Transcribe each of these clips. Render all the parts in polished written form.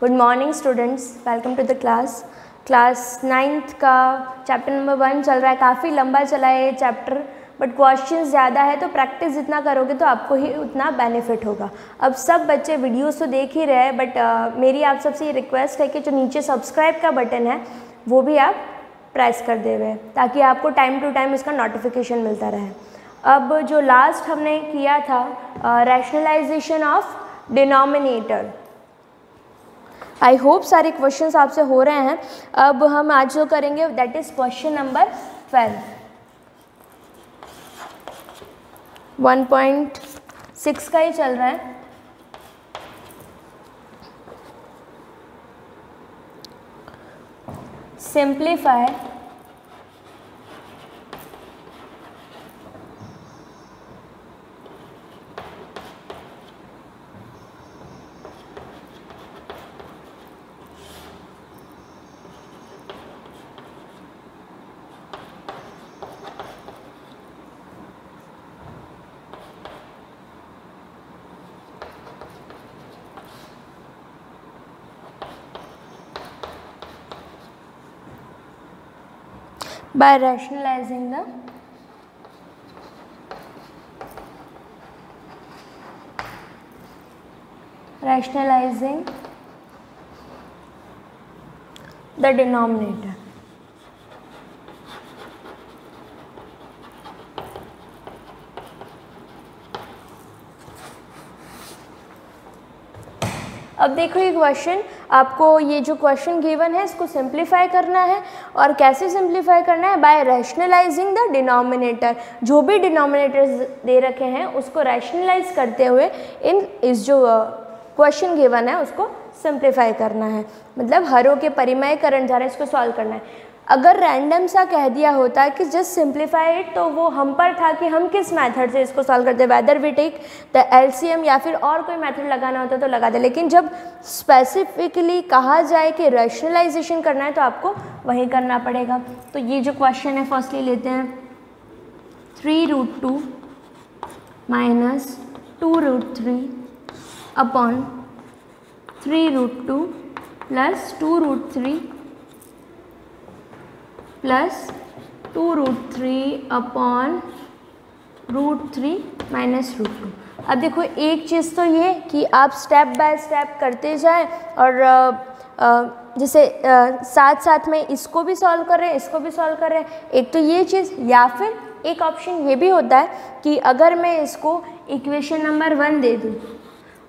Good morning students, welcome to the class 9th का chapter number 1 चल रहा है। काफ़ी लंबा चला है ये चैप्टर, बट क्वेश्चंस ज़्यादा है, तो प्रैक्टिस जितना करोगे तो आपको ही उतना बेनिफिट होगा। अब सब बच्चे वीडियोस तो देख ही रहे हैं, बट मेरी आप सबसे ये रिक्वेस्ट है कि जो नीचे सब्सक्राइब का बटन है वो भी आप प्रेस कर देवे, ताकि आपको टाइम टू टाइम इसका नोटिफिकेशन मिलता रहे। अब जो लास्ट हमने किया था rationalisation of denominator, I hope सारे क्वेश्चंस आपसे हो रहे हैं। अब हम आज जो करेंगे दैट इज क्वेश्चन नंबर 12, 1.6 का ही चल रहा है। Simplify by rationalizing the denominator। अब देखो ये क्वेश्चन, आपको ये जो क्वेश्चन गिवन है इसको सिंप्लीफाई करना है। और कैसे सिंप्लीफाई करना है? By rationalising the denominator. जो भी डिनोमिनेटर्स दे रखे हैं उसको रैशनलाइज करते हुए इस जो क्वेश्चन गिवन है उसको सिंप्लीफाई करना है, मतलब हरों के परिमयकरण द्वारा इसको सॉल्व करना है। अगर रैंडम सा कह दिया होता कि जस्ट सिंप्लीफाई इट, तो वो हम पर था कि हम किस मेथड से इसको सॉल्व करते, whether we take the LCM या फिर और कोई मेथड लगाना होता तो लगा दे। लेकिन जब स्पेसिफिकली कहा जाए कि रैशनलाइजेशन करना है तो आपको वही करना पड़ेगा। तो ये जो क्वेश्चन है फर्स्टली लेते हैं 3√2 - 2√3 अपॉन 3√2 + 2√3 प्लस 2√3 अपॉन √3 - √2। अब देखो एक चीज़ तो ये कि आप स्टेप बाय स्टेप करते जाएं और जैसे साथ साथ में इसको भी सॉल्व कर रहे हैं, इसको भी सॉल्व कर रहे हैं। एक तो ये चीज़, या फिर एक ऑप्शन ये भी होता है कि अगर मैं इसको इक्वेशन नंबर 1 दे दूँ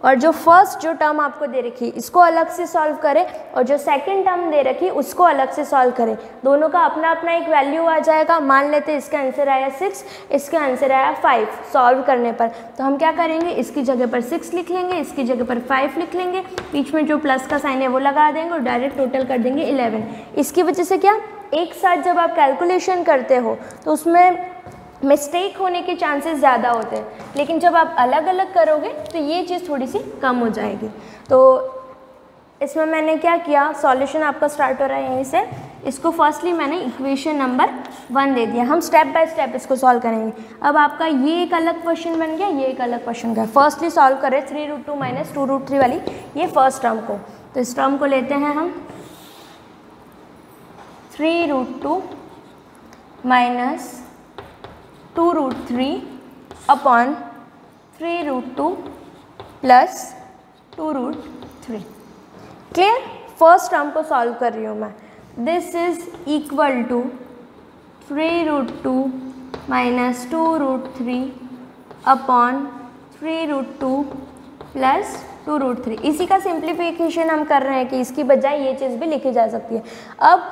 और जो फर्स्ट जो टर्म आपको दे रखी इसको अलग से सॉल्व करें और जो सेकंड टर्म दे रखी उसको अलग से सॉल्व करें। दोनों का अपना अपना एक वैल्यू आ जाएगा। मान लेते हैं इसका आंसर आया 6, इसका आंसर आया 5 सॉल्व करने पर। तो हम क्या करेंगे, इसकी जगह पर 6 लिख लेंगे, इसकी जगह पर 5 लिख लेंगे, बीच में जो प्लस का साइन है वो लगा देंगे और डायरेक्ट टोटल कर देंगे 11। इसकी वजह से क्या, एक साथ जब आप कैलकुलेशन करते हो तो उसमें मिस्टेक होने के चांसेस ज़्यादा होते हैं, लेकिन जब आप अलग अलग करोगे तो ये चीज़ थोड़ी सी कम हो जाएगी। तो इसमें मैंने क्या किया, सॉल्यूशन आपका स्टार्ट हो रहा है यहीं से। इसको फर्स्टली मैंने इक्वेशन नंबर 1 दे दिया। हम स्टेप बाय स्टेप इसको सॉल्व करेंगे। अब आपका ये एक अलग क्वेश्चन बन गया, ये एक अलग क्वेश्चन गया। फर्स्टली सॉल्व करें 3√2 - 2√3 वाली ये फर्स्ट टर्म को। तो इस टर्म को लेते हैं हम 3√2 - 2√3 अपॉन 3√2 + 2√3। क्लियर? फर्स्ट टर्म को सॉल्व कर रही हूँ मैं। This is equal to 3√2 - 2√3 upon 3√2 + 2√3। इसी का सिंप्लीफिकेशन हम कर रहे हैं कि इसकी बजाय ये चीज़ भी लिखी जा सकती है। अब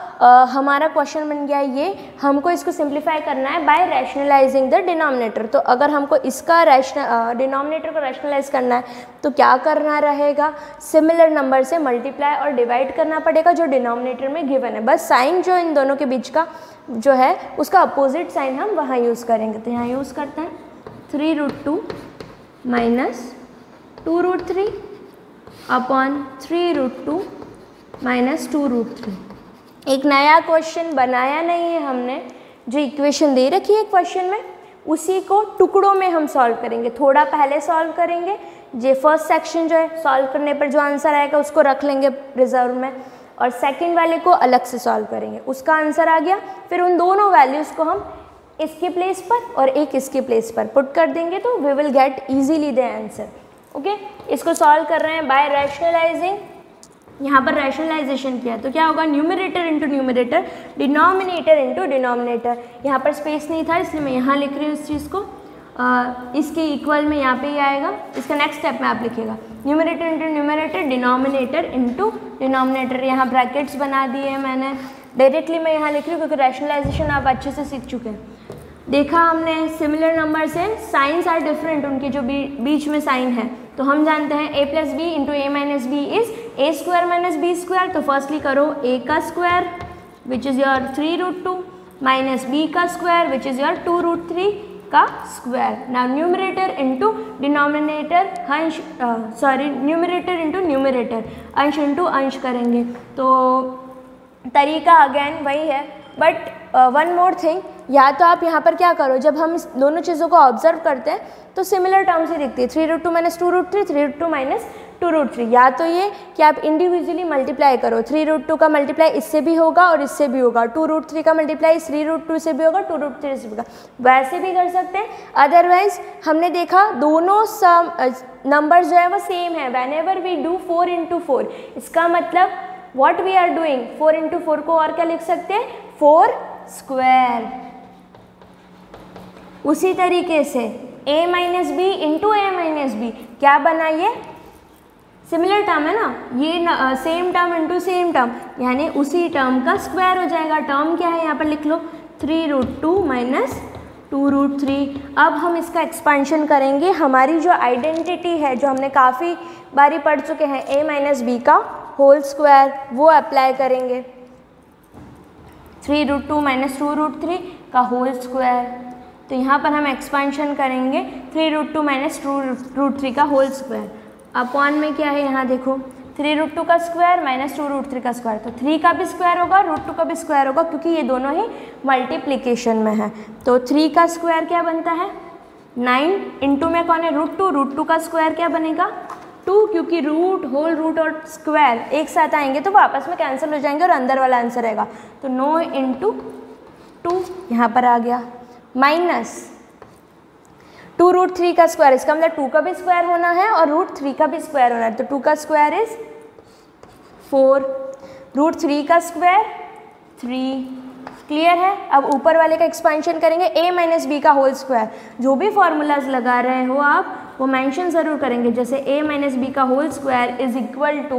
हमारा क्वेश्चन बन गया ये, हमको इसको सिंप्लीफाई करना है बाय रैशनलाइजिंग द डिनोमिनेटर। तो अगर हमको इसका डिनोमिनेटर को रैशनलाइज करना है तो क्या करना रहेगा, सिमिलर नंबर से मल्टीप्लाई और डिवाइड करना पड़ेगा जो डिनोमिनेटर में गिवन है। बस साइन जो इन दोनों के बीच का जो है उसका अपोजिट साइन हम वहाँ यूज़ करेंगे। तो यहाँ यूज़ करते हैं 3√2 - 2√3 अपॉन 3√2 - 2√3। एक नया क्वेश्चन बनाया नहीं है हमने, जो इक्वेशन दे रखी है क्वेश्चन में उसी को टुकड़ों में हम सॉल्व करेंगे। थोड़ा पहले सॉल्व करेंगे, ये फर्स्ट सेक्शन जो है सॉल्व करने पर जो आंसर आएगा उसको रख लेंगे रिजर्व में, और सेकंड वाले को अलग से सॉल्व करेंगे, उसका आंसर आ गया। फिर उन दोनों वैल्यूज़ को हम इसके प्लेस पर और एक इसके प्लेस पर पुट कर देंगे तो we will get easily the answer. Okay, इसको सॉल्व कर रहे हैं बाय रैशनलाइजिंग। यहाँ पर रैशनलाइजेशन किया तो क्या होगा, numerator into numerator, denominator into denominator. यहाँ पर स्पेस नहीं था इसलिए मैं यहाँ लिख रही हूँ इस चीज़ को, इसके इक्वल में यहाँ पे ही आएगा। इसका नेक्स्ट स्टेप में आप लिखिएगा numerator into numerator, denominator into denominator. यहाँ ब्रैकेट्स बना दिए हैं मैंने, डायरेक्टली मैं यहाँ लिख रही हूँ क्योंकि रैशनलाइजेशन आप अच्छे से सीख चुके हैं। देखा हमने सिमिलर नंबर से साइंस आर डिफरेंट, उनके जो बीच में साइन है, तो हम जानते हैं a plus b into a minus b is a square minus b square. तो फर्स्टली करो a का square which is your 3√2 minus b का स्क्वायर विच इज़ योर 2√3 का square. Now numerator into denominator, अंश न्यूमरेटर इंटू न्यूमरेटर, अंश into अंश करेंगे। तो तरीका अगेन वही है, बट वन मोर थिंग, या तो आप यहाँ पर क्या करो, जब हम इस दोनों चीज़ों को ऑब्जर्व करते हैं तो सिमिलर टर्म्स ही दिखती है, 3√2 माइनस 2√3, 3√2 माइनस 2√3। या तो ये कि आप इंडिविजुअली मल्टीप्लाई करो, 3√2 का मल्टीप्लाई इससे भी होगा और इससे भी होगा, 2√3 का मल्टीप्लाई 3√2 से भी होगा, 2√3 से भी होगा, वैसे भी कर सकते हैं। अदरवाइज हमने देखा दोनों सम नंबर जो है वो सेम है। Whenever we do 4 into 4, इसका मतलब what we are doing, 4 into 4 को और क्या लिख सकते हैं, 4 स्क्वायर। उसी तरीके से a minus b into a minus b क्या बना, ये सिमिलर टर्म है ना, ये same term into same term, यानी उसी टर्म का स्क्वायर हो जाएगा। टर्म क्या है यहाँ पर लिख लो, 3√2 माइनस 2√3। अब हम इसका एक्सपेंशन करेंगे, हमारी जो आइडेंटिटी है जो हमने काफ़ी बारी पढ़ चुके हैं, a माइनस बी का होल स्क्वायर, वो अप्लाई करेंगे। 3√2 माइनस 2√3 का होल स्क्वायर, तो यहाँ पर हम एक्सपेंशन करेंगे 3√2 माइनस 2√3 का होल स्क्वायर। अपॉन में क्या है, यहाँ देखो 3√2 का स्क्वायर माइनस 2√3 का स्क्वायर, तो 3 का भी स्क्वायर होगा, √2 का भी स्क्वायर होगा, क्योंकि ये दोनों ही मल्टीप्लिकेशन में है। तो 3 का स्क्वायर क्या बनता है, 9, इंटू में कौन है, √2 का स्क्वायर क्या बनेगा, 2, क्योंकि रूट, होल रूट और स्क्वायर एक साथ आएंगे तो वो आपस में कैंसिल हो जाएंगे और अंदर वाला आंसर आएगा। तो 9 इंटू 2 यहाँ पर आ गया, माइनस 2√3 का स्क्वायर, इसका मतलब 2 का भी स्क्वायर होना है और √3 का भी स्क्वायर होना है, तो 2 का स्क्वायर इज 4, √3 का स्क्वायर 3। क्लियर है। अब ऊपर वाले का एक्सपेंशन करेंगे, a माइनस बी का होल स्क्वायर। जो भी फॉर्मूलाज लगा रहे हो आप वो मेंशन ज़रूर करेंगे, जैसे a माइनस बी का whole square is equal to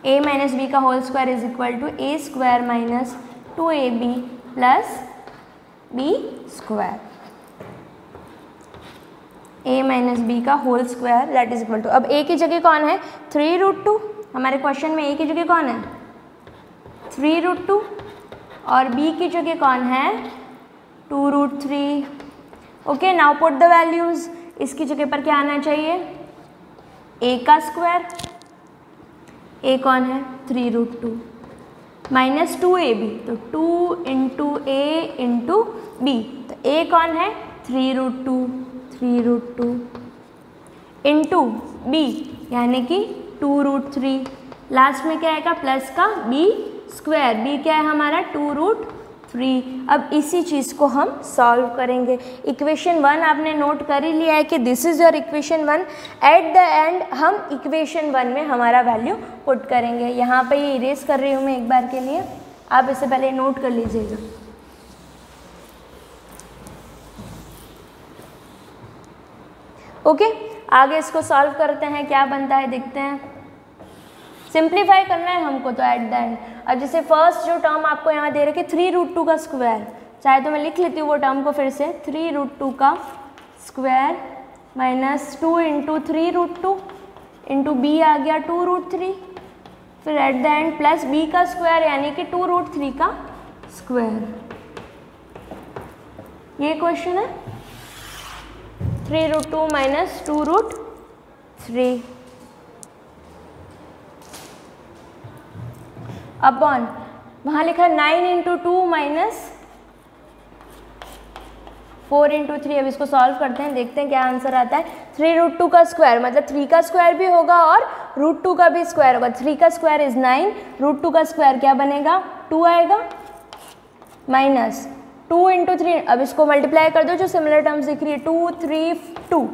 a minus b का whole square is equal to a square minus 2ab plus b square. a minus b का whole square that is equal to, अब a की जगह कौन है, 3√2। हमारे question में a की जगह कौन है, 3√2, और b की जगह कौन है, 2√3। Okay, now put the values. इसकी जगह पर क्या आना चाहिए, a का स्क्वायर, a कौन है, 3√2 माइनस 2ab, तो 2 इंटू a इंटू b, तो a कौन है, 3√2 इंटू b यानी कि 2√3, लास्ट में क्या आएगा प्लस का b स्क्वायर, b क्या है हमारा 2√3। अब इसी चीज़ को हम सॉल्व करेंगे। इक्वेशन 1 आपने नोट कर ही लिया है कि this is your equation 1। Eight the and हम इक्वेशन 1 में हमारा वैल्यू पुट करेंगे। यहाँ पे ये इरेज कर रही हूँ मैं एक बार के लिए, आप इससे पहले नोट कर लीजिएगा। ओके, आगे इसको सॉल्व करते हैं, क्या बनता है देखते हैं। सिंप्लीफाई करना है हमको तो एट द एंड। अब जैसे फर्स्ट जो टर्म आपको यहाँ दे रखे 3√2 का स्क्वायर, चाहे तो मैं लिख लेती हूँ वो टर्म को फिर से, 3√2 का square minus 2 into 3√2 into b आ गया 2√3, फिर at the end plus b का स्क्वायर यानी कि 2√3 का स्क्वायर। ये क्वेश्चन है 3√2 माइनस 2√3 अपॉन, वहाँ लिखा 9 इंटू 2 माइनस 4 इंटू 3, अब इसको सॉल्व करते हैं, देखते हैं क्या आंसर आता है। 3√2 का स्क्वायर मतलब 3 का स्क्वायर भी होगा और √2 का भी स्क्वायर होगा। 3 का स्क्वायर इज 9, √2 का स्क्वायर क्या बनेगा 2 आएगा, माइनस 2 इंटू 3, अब इसको मल्टीप्लाई कर दो जो सिमिलर टर्म्स दिख रही है, 2 3 2,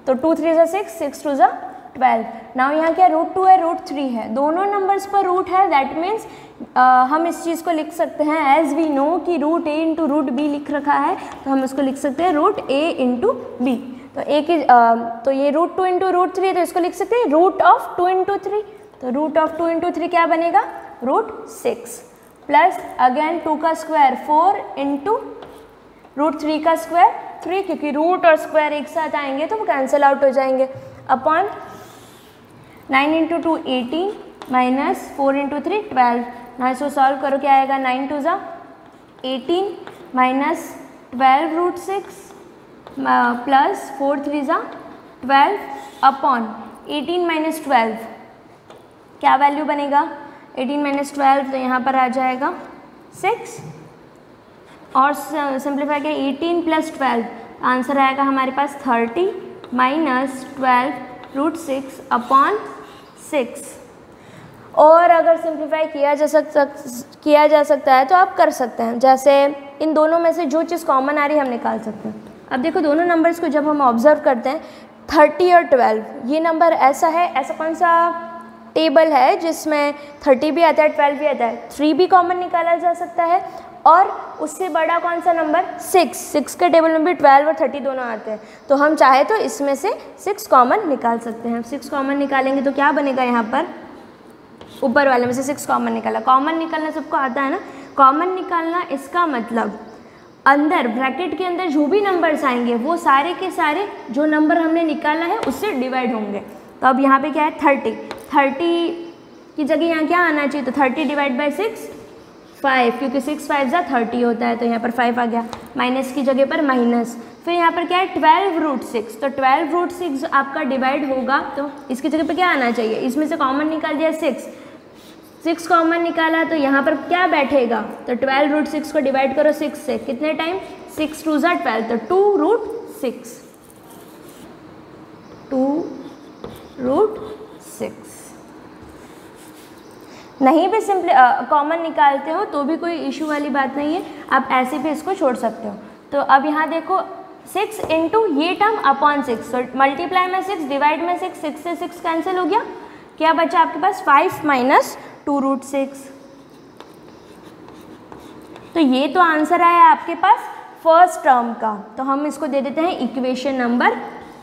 तो 2 3 ज़ा 6, 6 2 ज़ा 12। नाउ यहाँ क्या √2 है, √3 है, दोनों नंबर्स पर रूट है, दैट मीन्स हम इस चीज़ को लिख सकते हैं एज वी नो कि √a इंटू √b लिख रखा है, तो हम इसको लिख सकते हैं √a इंटू b। तो a की तो ये √2 इंटू √3 है, तो इसको लिख सकते हैं √2 इंटू 3, तो √2 इंटू 3 क्या बनेगा √6, प्लस अगेन 2 का स्क्वायर 4 इंटू √3 का स्क्वायर 3, क्योंकि रूट और स्क्वायर एक साथ आएंगे तो वो कैंसिल आउट हो जाएंगे, अपॉन 9 इंटू 2 18 माइनस 4 इंटू 3 12। ना इसको सॉल्व करो, क्या आएगा 9 2 ज़ा 18 माइनस 12 √6 प्लस 4 3 ज़ा 12 अपॉन 18 माइनस 12, क्या वैल्यू बनेगा 18 माइनस 12, तो यहाँ पर आ जाएगा 6, और सिंप्लीफाई किया 18 प्लस 12, आंसर आएगा हमारे पास 30 माइनस 12 √6 अपॉन 6। और अगर सिंप्लीफाई किया जा सकता है तो आप कर सकते हैं, जैसे इन दोनों में से जो चीज़ कॉमन आ रही है हम निकाल सकते हैं। अब देखो दोनों नंबर्स को जब हम ऑब्जर्व करते हैं 30 और 12, ये नंबर ऐसा है, ऐसा कौन सा टेबल है जिसमें 30 भी आता है 12 भी आता है, 3 भी कॉमन निकाला जा सकता है, और उससे बड़ा कौन सा नंबर 6 के टेबल में भी 12 और 30 दोनों आते हैं, तो हम चाहे तो इसमें से 6 कॉमन निकाल सकते हैं। 6 कॉमन निकालेंगे तो क्या बनेगा, यहाँ पर ऊपर वाले में से 6 कॉमन निकाला, कॉमन निकालना सबको आता है ना, कॉमन निकालना इसका मतलब अंदर ब्रैकेट के अंदर जो भी नंबर्स आएंगे वो सारे के सारे जो नंबर हमने निकाला है उससे डिवाइड होंगे। तो अब यहाँ पे क्या है 30 की जगह यहाँ क्या आना चाहिए, तो 30 डिवाइड बाई 6 5, क्योंकि 6 5 ज़ा 30 होता है, तो यहाँ पर 5 आ गया, माइनस की जगह पर माइनस, फिर यहाँ पर क्या है 12 √6, तो 12 √6 आपका डिवाइड होगा, तो इसकी जगह पर क्या आना चाहिए, इसमें से कॉमन निकाल दिया 6 कॉमन निकाला, तो यहाँ पर क्या बैठेगा, तो 12 √6 को डिवाइड करो 6 से, कितने टाइम 6 2 ज़ा 12, तो 2 √6। नहीं भी सिंपली कॉमन निकालते हो तो भी कोई इशू वाली बात नहीं है, आप ऐसे भी इसको छोड़ सकते हो। तो अब यहाँ देखो 6 इंटू ये टर्म अपॉन 6, तो मल्टीप्लाई में 6 डिवाइड में 6, 6 से 6 कैंसिल हो गया, क्या बचा आपके पास 5 माइनस 2 √6। तो ये तो आंसर आया आपके पास फर्स्ट टर्म का, तो हम इसको दे देते हैं इक्वेशन नंबर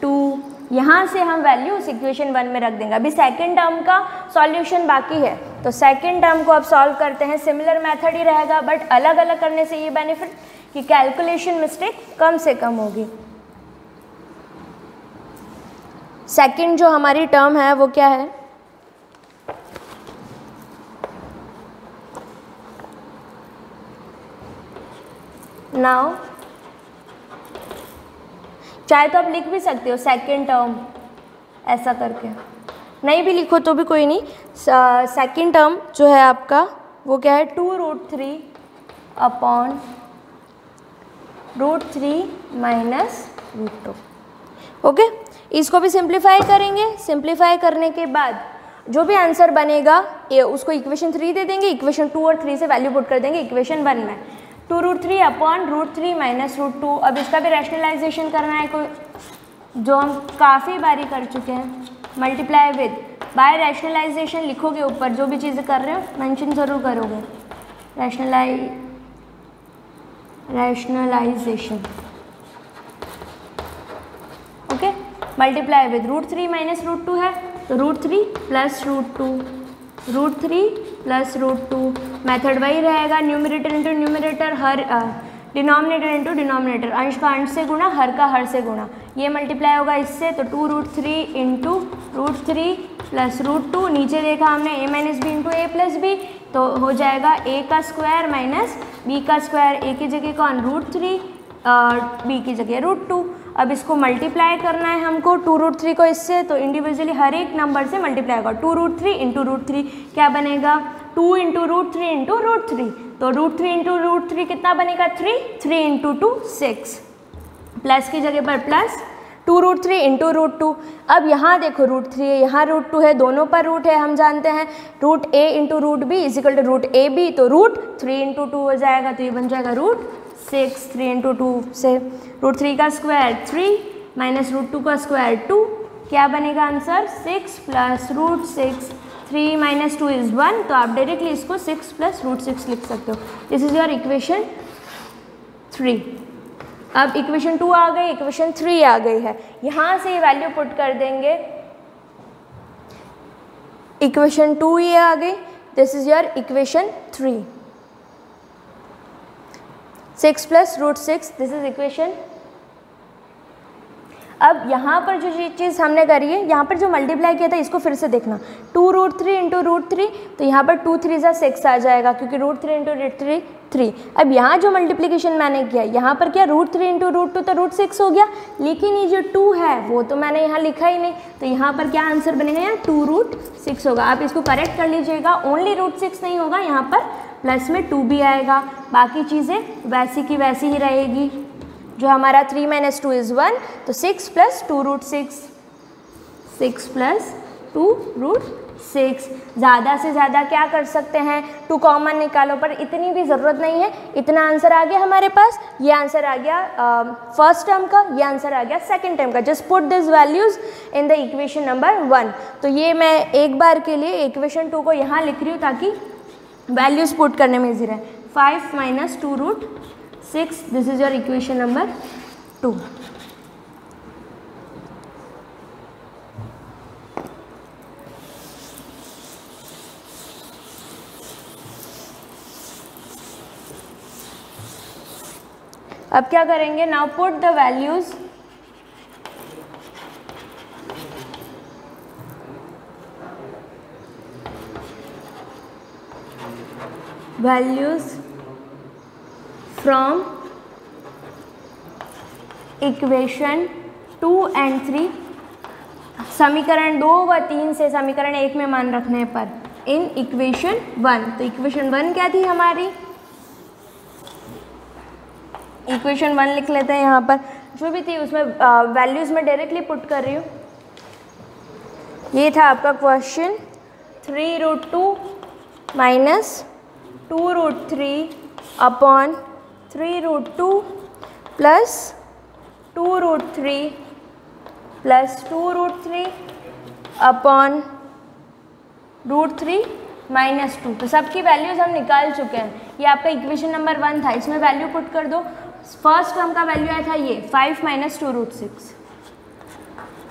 2। यहाँ से हम वैल्यू उस इक्वेशन 1 में रख देंगे। अभी सेकंड टर्म का सॉल्यूशन बाकी है, तो सेकंड टर्म को अब सॉल्व करते हैं। सिमिलर मेथड ही रहेगा, बट अलग अलग करने से ये बेनिफिट कि कैलकुलेशन मिस्टेक कम से कम होगी। सेकंड जो हमारी टर्म है वो क्या है, नाउ चाहे तो आप लिख भी सकते हो सेकेंड टर्म ऐसा करके, नहीं भी लिखो तो भी कोई नहीं। सेकेंड टर्म जो है आपका वो क्या है 2 √3 अपॉन √3 माइनस √2। ओके, इसको भी सिंप्लीफाई करेंगे। सिंप्लीफाई करने के बाद जो भी आंसर बनेगा ये उसको इक्वेशन 3 दे देंगे, इक्वेशन 2 और 3 से वैल्यू पुट कर देंगे इक्वेशन 1 में। 2 √3 अपॉन √3 माइनस √2। अब इसका भी रैशनलाइजेशन करना है, कोई जो हम काफ़ी बारी कर चुके हैं। मल्टीप्लाई विद बाय रैशनलाइजेशन लिखोगे ऊपर, जो भी चीज़ें कर रहे हो मेंशन ज़रूर करोगे। Rationalisation okay. Multiply with √3 minus √2 है, तो √3 प्लस √2, √3 प्लस √2। मेथड वही रहेगा, न्यूमरेटर इंटू न्यूमरेटर, हर डिनोमिनेटर इंटू डिनोमिनेटर, अंश का अंश से गुणा, हर का हर से गुणा। ये मल्टीप्लाई होगा इससे, तो 2 √3 इंटू √3 प्लस √2। नीचे देखा हमने a minus b into a plus b, तो हो जाएगा a का स्क्वायर माइनस b का स्क्वायर। a की जगह कौन √3, b की जगह √2। अब इसको मल्टीप्लाई करना है हमको 2 √3 को इससे, तो इंडिविजुअली हर एक नंबर से मल्टीप्लाई होगा। 2 √3 इंटू √3 क्या बनेगा 2 इंटू √3 इंटू √3, तो √3 इंटू √3 कितना बनेगा 3 इंटू 2 6। प्लस की जगह पर प्लस 2√3 इंटू √2। अब यहाँ देखो √3 है, यहाँ √2 है, दोनों पर रूट है, हम जानते हैं √a into √b is equal to √ab, तो √3 इंटू 2 हो जाएगा, तो ये बन जाएगा √6। 3 इंटू 2 से √3 का स्क्वायर 3 माइनस √2 का स्क्वायर 2, क्या बनेगा आंसर 6 प्लस √6। 3 माइनस 2 इज़ 1, तो आप डायरेक्टली इसको 6 प्लस √6 लिख सकते हो। This is your equation 3। अब इक्वेशन 2 आ गई, इक्वेशन 3 आ गई है, यहाँ से ये वैल्यू पुट कर देंगे, इक्वेशन 2 ये आ गई, this is your equation 3। 6 plus √6 this is equation. अब यहाँ पर जो चीज़ हमने करी है, यहाँ पर जो मल्टीप्लाई किया था इसको फिर से देखना, 2√3 इंटू √3, तो यहाँ पर 2 3 ज़ा 6 आ जाएगा क्योंकि √3 इंटू √3 3। अब यहाँ जो मल्टीप्लिकेशन मैंने किया, यहाँ पर क्या √3 इंटू √2 तो √6 हो गया, लेकिन ये जो 2 है वो तो मैंने यहाँ लिखा ही नहीं, तो यहाँ पर क्या आंसर बनेगा, यहाँ 2√6 होगा। आप इसको करेक्ट कर लीजिएगा, ओनली √6 नहीं होगा, यहाँ पर प्लस में 2 भी आएगा, बाकी चीज़ें वैसी की वैसी ही रहेगी। जो हमारा 3 माइनस 2 इज़ 1, तो 6 प्लस 2√6, 6 प्लस 2√6। ज़्यादा से ज़्यादा क्या कर सकते हैं, 2 कॉमन निकालो, पर इतनी भी ज़रूरत नहीं है। इतना आंसर आ गया हमारे पास, ये आंसर आ गया फर्स्ट टर्म का, ये आंसर आ गया सेकंड टर्म का। Just put this values in the equation number 1। तो ये मैं एक बार के लिए इक्वेशन 2 को यहाँ लिख रही हूँ ताकि वैल्यूज़ पुट करने में ईजी रहे। 5 minus 2√6, this is your equation number 2। अब क्या करेंगे, now put the values from equation 2 and 3, समीकरण 2 व 3 से समीकरण 1 में मान रखने पर, इन इक्वेशन 1। तो इक्वेशन 1 क्या थी हमारी, इक्वेशन 1 लिख लेते हैं यहाँ पर, जो भी थी उसमें वैल्यूज़ में डायरेक्टली पुट कर रही हूँ। ये था आपका question, 3√2 minus 2√3 upon 3√2 plus 2√3 plus 2√3 upon √3 minus 2। तो सबकी वैल्यूज़ हम निकाल चुके हैं। ये आपका इक्वेशन नंबर 1 था, इसमें वैल्यू पुट कर दो। फर्स्ट टर्म का वैल्यू आया था ये 5 माइनस 2√6,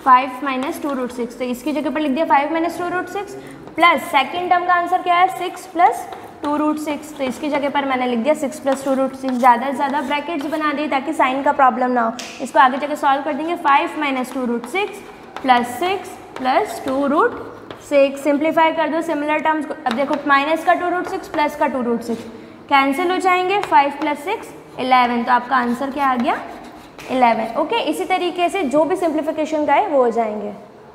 5 माइनस 2√6, तो इसकी जगह पर लिख दिया 5 माइनस 2√6 प्लस सेकेंड टर्म का आंसर क्या है 6 प्लस 2√6, तो इसकी जगह पर मैंने लिख दिया 6 प्लस 2√6। ज़्यादा से ज़्यादा ब्रैकेट्स बना दिए ताकि साइन का प्रॉब्लम ना हो। इसको आगे जाके सॉल्व कर देंगे, 5 माइनस 2√6 प्लस 6 प्लस 2√6, सिंप्लीफाई कर दो सिमिलर टर्म्स को। अब देखो माइनस का 2√6 प्लस का 2√6 कैंसिल हो जाएंगे, 5 प्लस 6 11, तो आपका आंसर क्या आ गया 11। ओके, इसी तरीके से जो भी सिंप्लीफिकेशन का है वो हो जाएंगे।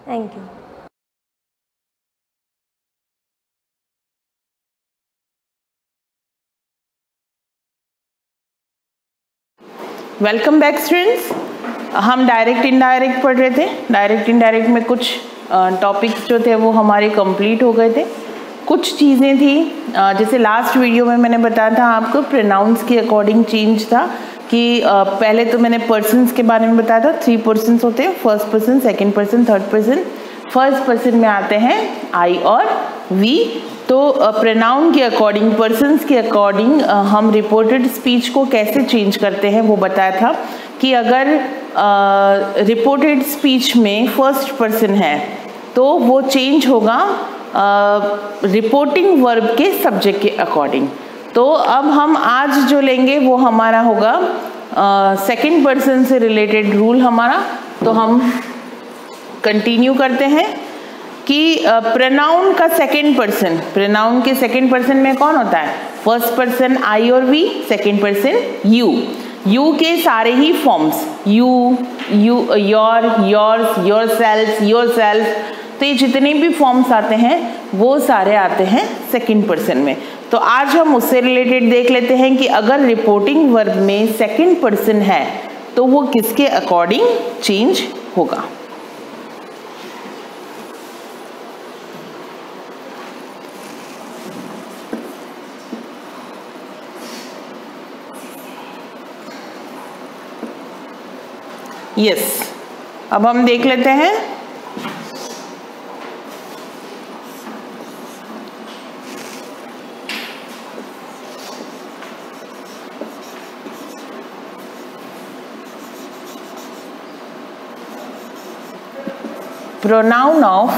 Thank you. Welcome back students. हम डायरेक्ट इनडायरेक्ट पढ़ रहे थे। डायरेक्ट इनडायरेक्ट में कुछ टॉपिक्स जो थे वो हमारे कंप्लीट हो गए थे। कुछ चीज़ें थी जैसे लास्ट वीडियो में मैंने बताया था आपको प्रोनाउंस के अकॉर्डिंग चेंज था कि पहले तो मैंने पर्सन्स के बारे में बताया था। 3 पर्सन्स होते हैं, first person, second person, third person. First person में आते हैं आई और वी। तो प्रोनाउन के अकॉर्डिंग, पर्सन्स के अकॉर्डिंग हम रिपोर्टेड स्पीच को कैसे चेंज करते हैं वो बताया था कि अगर रिपोर्टेड स्पीच में फर्स्ट पर्सन है तो वो चेंज होगा रिपोर्टिंग वर्ब के सब्जेक्ट के अकॉर्डिंग। तो अब हम आज जो लेंगे वो हमारा होगा सेकंड पर्सन से रिलेटेड रूल हमारा। तो हम कंटिन्यू करते हैं कि प्रोनाउन का सेकंड पर्सन, प्रोनाउन के सेकंड पर्सन में कौन होता है, फर्स्ट पर्सन आई और we, second person you. You के सारे ही forms, you, your, yours, yourself, yourself, तो ये जितने भी फॉर्म्स आते हैं वो सारे आते हैं सेकंड पर्सन में। तो आज हम उससे रिलेटेड देख लेते हैं कि अगर रिपोर्टिंग वर्ब में सेकंड पर्सन है तो वो किसके अकॉर्डिंग चेंज होगा? यस, अब हम देख लेते हैं। Pronoun of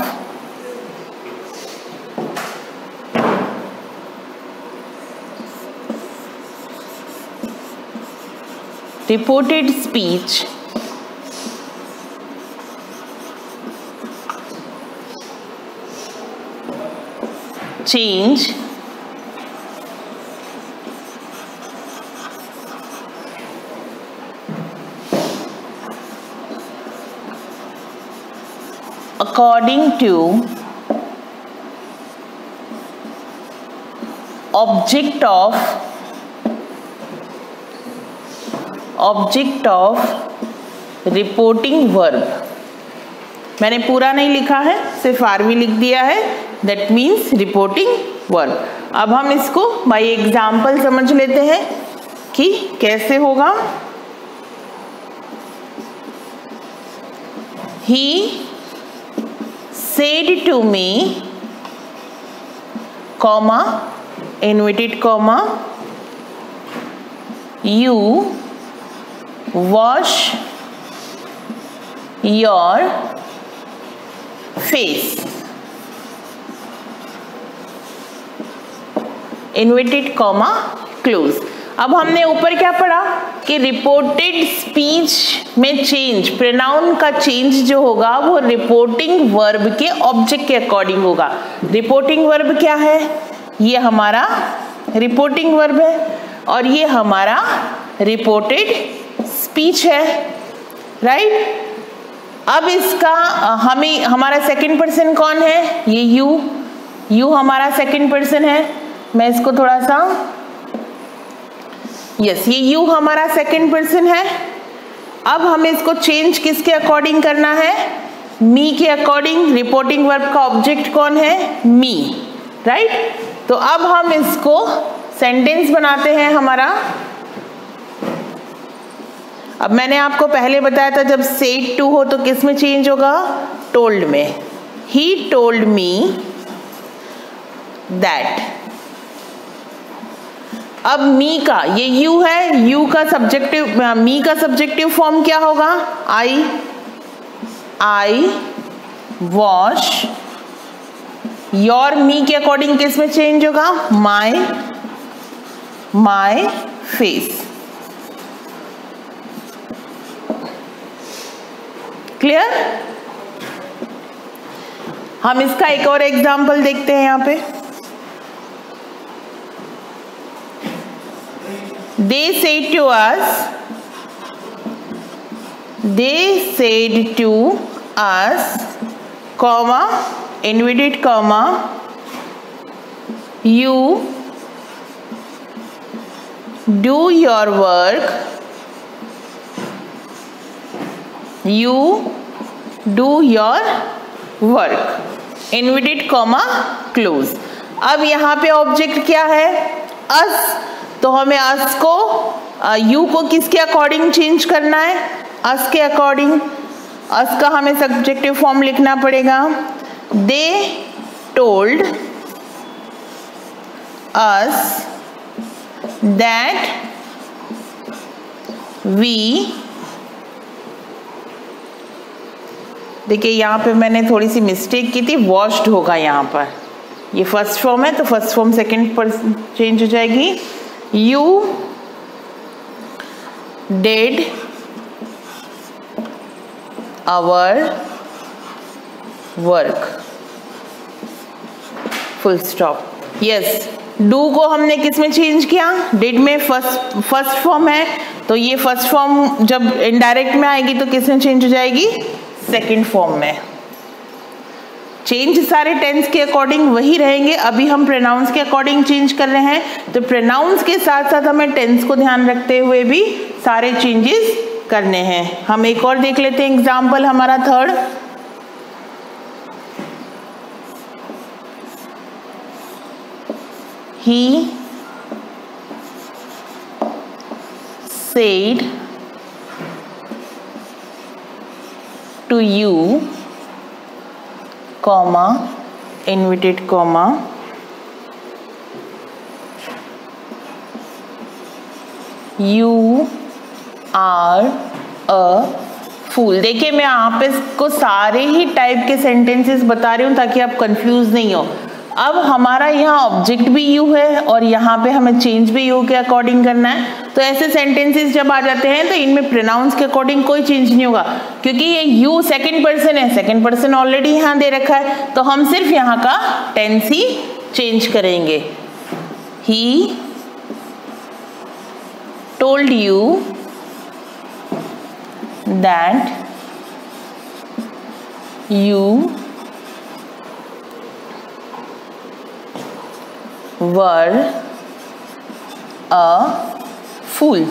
reported speech change according to object of reporting verb। मैंने पूरा नहीं लिखा है, सिर्फ आरवी लिख दिया है, दैट मीन्स रिपोर्टिंग वर्ब। अब हम इसको बाय एग्जाम्पल समझ लेते हैं कि कैसे होगा। He said to me, comma, inverted comma, you wash your face, inverted comma close. अब हमने ऊपर क्या पढ़ा कि रिपोर्टेड स्पीच में चेंज, प्रोनाउन का चेंज जो होगा वो रिपोर्टिंग वर्ब के ऑब्जेक्ट के अकॉर्डिंग होगा। रिपोर्टिंग वर्ब क्या है? ये हमारा रिपोर्टिंग वर्ब है और ये हमारा रिपोर्टेड स्पीच है, राइट। अब इसका हमारा सेकंड पर्सन कौन है? ये यू हमारा सेकंड पर्सन है। मैं इसको थोड़ा सा, यस, ये यू हमारा सेकंड पर्सन है। अब हमें इसको चेंज किसके अकॉर्डिंग करना है? मी के अकॉर्डिंग। रिपोर्टिंग वर्ब का ऑब्जेक्ट कौन है? मी, राइट। तो अब हम इसको सेंटेंस बनाते हैं हमारा। अब मैंने आपको पहले बताया था जब सेड टू हो तो किस में चेंज होगा? टोल्ड में। He told me that. अब मी का, ये यू है, यू का सब्जेक्टिव, मी का सब्जेक्टिव फॉर्म क्या होगा? आई वॉश योर। मी के अकॉर्डिंग किस में चेंज होगा? My face. क्लियर? हम इसका एक और एग्जाम्पल देखते हैं यहाँ पे। They said to us, comma, inverted comma, you do your work, inverted comma, close। अब यहाँ पे ऑब्जेक्ट क्या है? अस। तो हमें अस को, यू को किसके अकॉर्डिंग चेंज करना है? अस के अकॉर्डिंग। अस का हमें सब्जेक्टिव फॉर्म लिखना पड़ेगा। They told us that we, देखिए यहाँ पे मैंने थोड़ी सी मिस्टेक की थी, वॉश्ड होगा यहाँ पर। ये फर्स्ट फॉर्म है तो फर्स्ट फॉर्म सेकंड पर चेंज हो जाएगी। You did our work, full stop। Yes, do को हमने किस में चेंज किया? डिड में। फर्स्ट फॉर्म है तो ये फर्स्ट फॉर्म जब इनडायरेक्ट में आएगी तो किस में चेंज हो जाएगी? सेकंड फॉर्म में। चेंज सारे टेंस के अकॉर्डिंग वही रहेंगे। अभी हम प्रोनाउंस के अकॉर्डिंग चेंज कर रहे हैं, तो प्रोनाउंस के साथ साथ हमें टेंस को ध्यान रखते हुए भी सारे चेंजेस करने हैं। हम एक और देख लेते हैं एग्जाम्पल हमारा third. He said to you, comma, inverted comma, you are a fool। देखिए मैं आप इसको सारे ही टाइप के सेंटेंसेस बता रही हूँ ताकि आप कंफ्यूज नहीं हो। अब हमारा यहाँ ऑब्जेक्ट भी यू है और यहाँ पे हमें चेंज भी यू के अकॉर्डिंग करना है। तो ऐसे सेंटेंसेस जब आ जाते हैं तो इनमें प्रोनाउंस के अकॉर्डिंग कोई चेंज नहीं होगा, क्योंकि ये यू सेकंड पर्सन है, सेकंड पर्सन ऑलरेडी यहाँ दे रखा है, तो हम सिर्फ यहाँ का टेंस ही चेंज करेंगे। ही told you that you were a fool।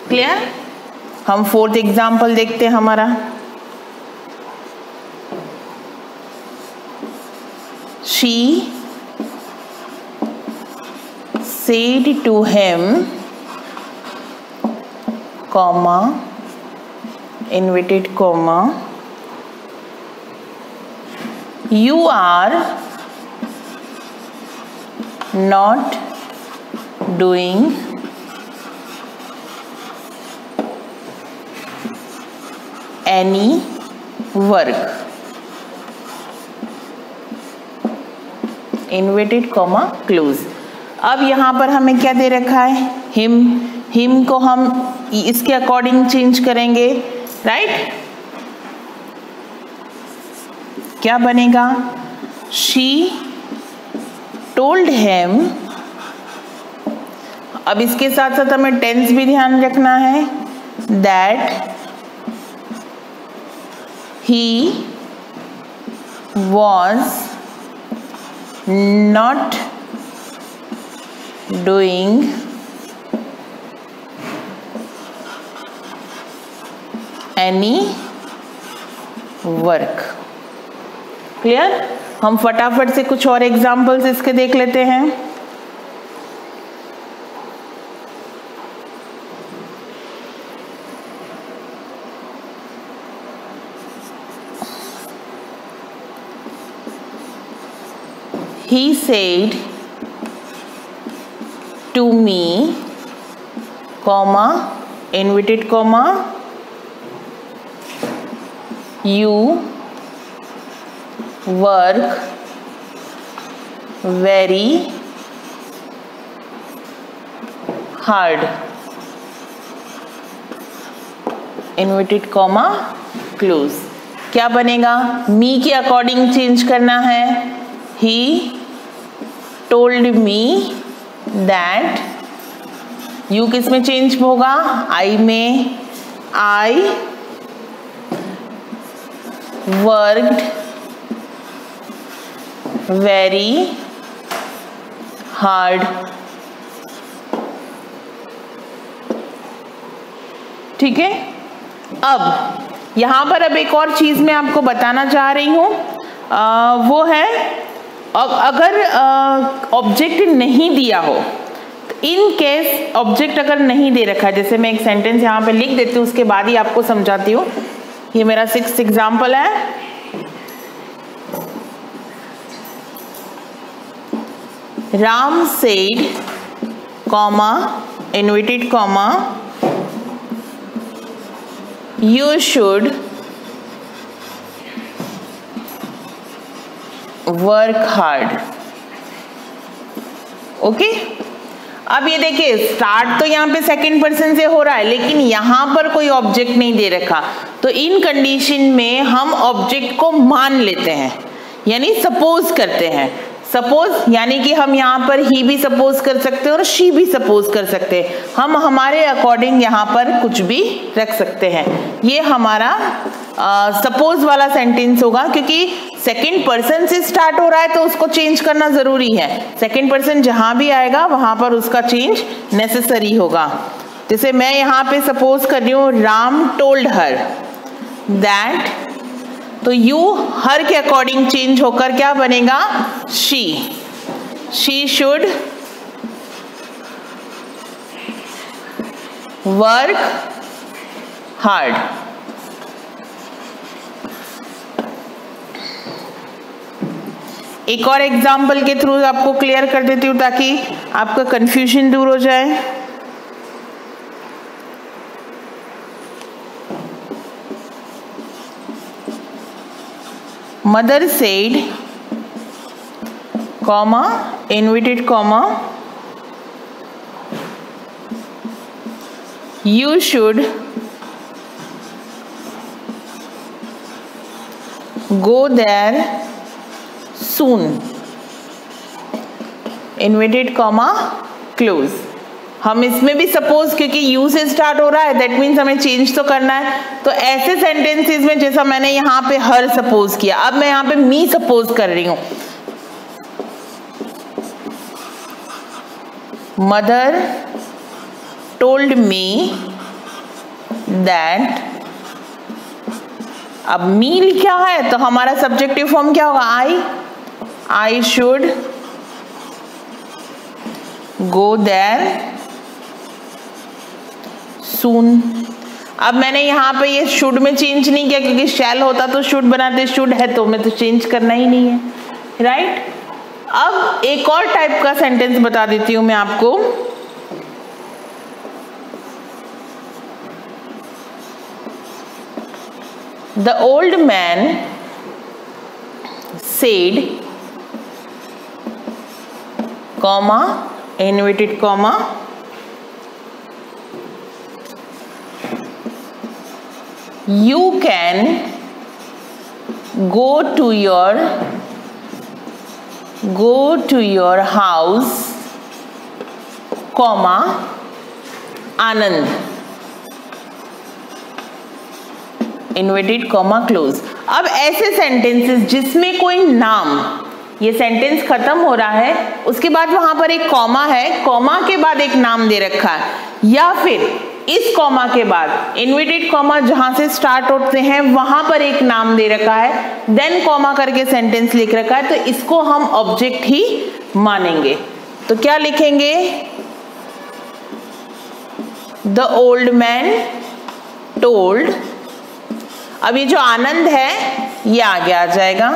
Clear? हम फोर्थ एग्जाम्पल देखते हैं हमारा। She said to him, comma, inverted comma, you are not doing any work, inverted comma close। अब यहाँ पर हमें क्या दे रखा है? हिम को हम इसके अकॉर्डिंग चेंज करेंगे, राइट? क्या बनेगा? She told him. अब इसके साथ साथ हमें टेंस भी ध्यान रखना है, that he was not doing any work। Clear? हम फटाफट से कुछ और एग्जाम्पल्स इसके देख लेते हैं। He said to me, comma, inverted comma, you work very hard, inverted comma close। क्या बनेगा? मी के अकॉर्डिंग चेंज करना है। He told me that, you किस में चेंज होगा? आई में। I worked very hard. ठीक है? अब यहां पर अब एक और चीज मैं आपको बताना चाह रही हूं, वो है अगर ऑब्जेक्ट नहीं दिया हो, इन केस ऑब्जेक्ट अगर नहीं दे रखा है, जैसे मैं एक सेंटेंस यहाँ पे लिख देती हूँ, उसके बाद ही आपको समझाती हूँ। ये मेरा 6th एग्जाम्पल है। Ram said, comma, inverted comma, you should work hard. Okay? अब ये देखिए, स्टार्ट तो यहाँ पे सेकंड पर्सन से हो रहा है, लेकिन यहाँ पर कोई ऑब्जेक्ट नहीं दे रखा, तो इन कंडीशन में हम ऑब्जेक्ट को मान लेते हैं, यानी सपोज करते हैं। सपोज यानी कि हम यहाँ पर ही भी सपोज कर सकते हैं और शी भी सपोज कर सकते हैं। हम हमारे अकॉर्डिंग यहाँ पर कुछ भी रख सकते हैं। ये हमारा सपोज वाला सेंटेंस होगा, क्योंकि सेकंड पर्सन से स्टार्ट हो रहा है तो उसको चेंज करना जरूरी है। सेकंड पर्सन जहां भी आएगा वहां पर उसका चेंज नेसेसरी होगा। जैसे मैं यहाँ पे सपोज कर रही हूँ राम टोल्ड हर दैट, तो यू हर के अकॉर्डिंग चेंज होकर क्या बनेगा, शी शुड वर्क हार्ड। एक और एग्जाम्पल के थ्रू आपको क्लियर कर देती हूँ ताकि आपका कंफ्यूजन दूर हो जाए। Mother said comma inverted comma you should go there soon, inverted comma close। हम इसमें भी सपोज, क्योंकि यू से स्टार्ट हो रहा है दैट मीन्स हमें चेंज तो करना है, तो ऐसे सेंटेंसेस में जैसा मैंने यहाँ पे हर सपोज किया, अब मैं यहाँ पे मी सपोज कर रही हूँ। मदर told me that, अब मी लिखा है तो हमारा सब्जेक्टिव फॉर्म क्या होगा, I should go there soon। अब मैंने यहाँ पे ये शुड में चेंज नहीं किया, क्योंकि शैल होता तो शुड बनाते, शुड है तो मैं तो चेंज करना ही नहीं है, राइट। अब एक और टाइप का सेंटेंस बता देती हूँ मैं आपको। The old man said, comma, inverted comma, you can go to your house, comma, Anand, inverted comma close. अब ऐसे सेंटेंसेस जिसमें कोई नाम, ये सेंटेंस खत्म हो रहा है, उसके बाद वहां पर एक कॉमा है, कॉमा के बाद एक नाम दे रखा है, या फिर इस कॉमा के बाद इन्वर्टेड कॉमा जहां से स्टार्ट होते हैं वहां पर एक नाम दे रखा है, देन कॉमा करके सेंटेंस लिख रखा है, तो इसको हम ऑब्जेक्ट ही मानेंगे। तो क्या लिखेंगे, द ओल्ड मैन टोल्ड, अब ये जो आनंद है ये आगे आ जाएगा,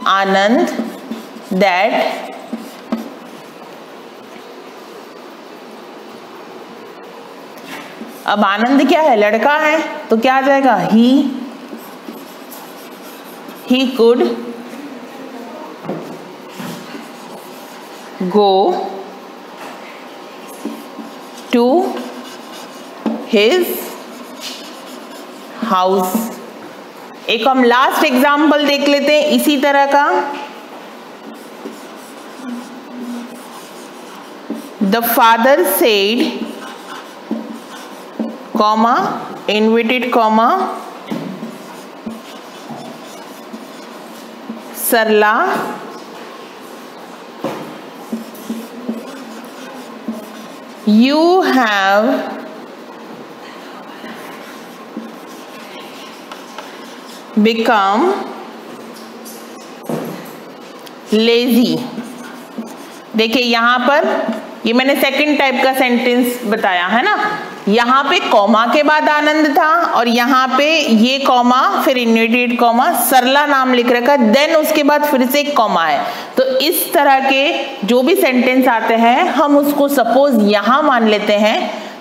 आनंद दैट अब आनंद क्या है, लड़का है, तो क्या आ जाएगा, he could go to his house. एक हम लास्ट एग्जाम्पल देख लेते हैं इसी तरह का। The father said, comma, inverted comma, Sarla you have become lazy। देखिए यहां पर ये मैंने सेकंड टाइप का सेंटेंस बताया है ना, यहाँ पे कॉमा के बाद आनंद था और यहाँ पे ये कॉमा फिर इन्वर्टेड कॉमा सरला नाम लिख रखा, देन उसके बाद फिर से एक कॉमा है। तो इस तरह के जो भी सेंटेंस आते हैं हम उसको सपोज यहाँ मान लेते हैं,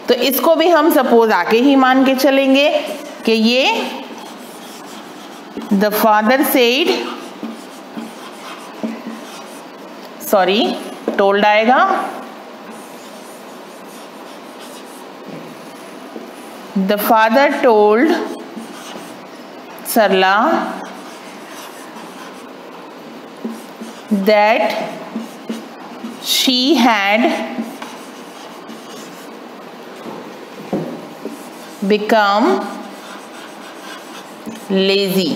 तो इसको भी हम सपोज आगे ही मान के चलेंगे कि ये the father said, sorry told आएगा, the father told Sarla that she had become lazy.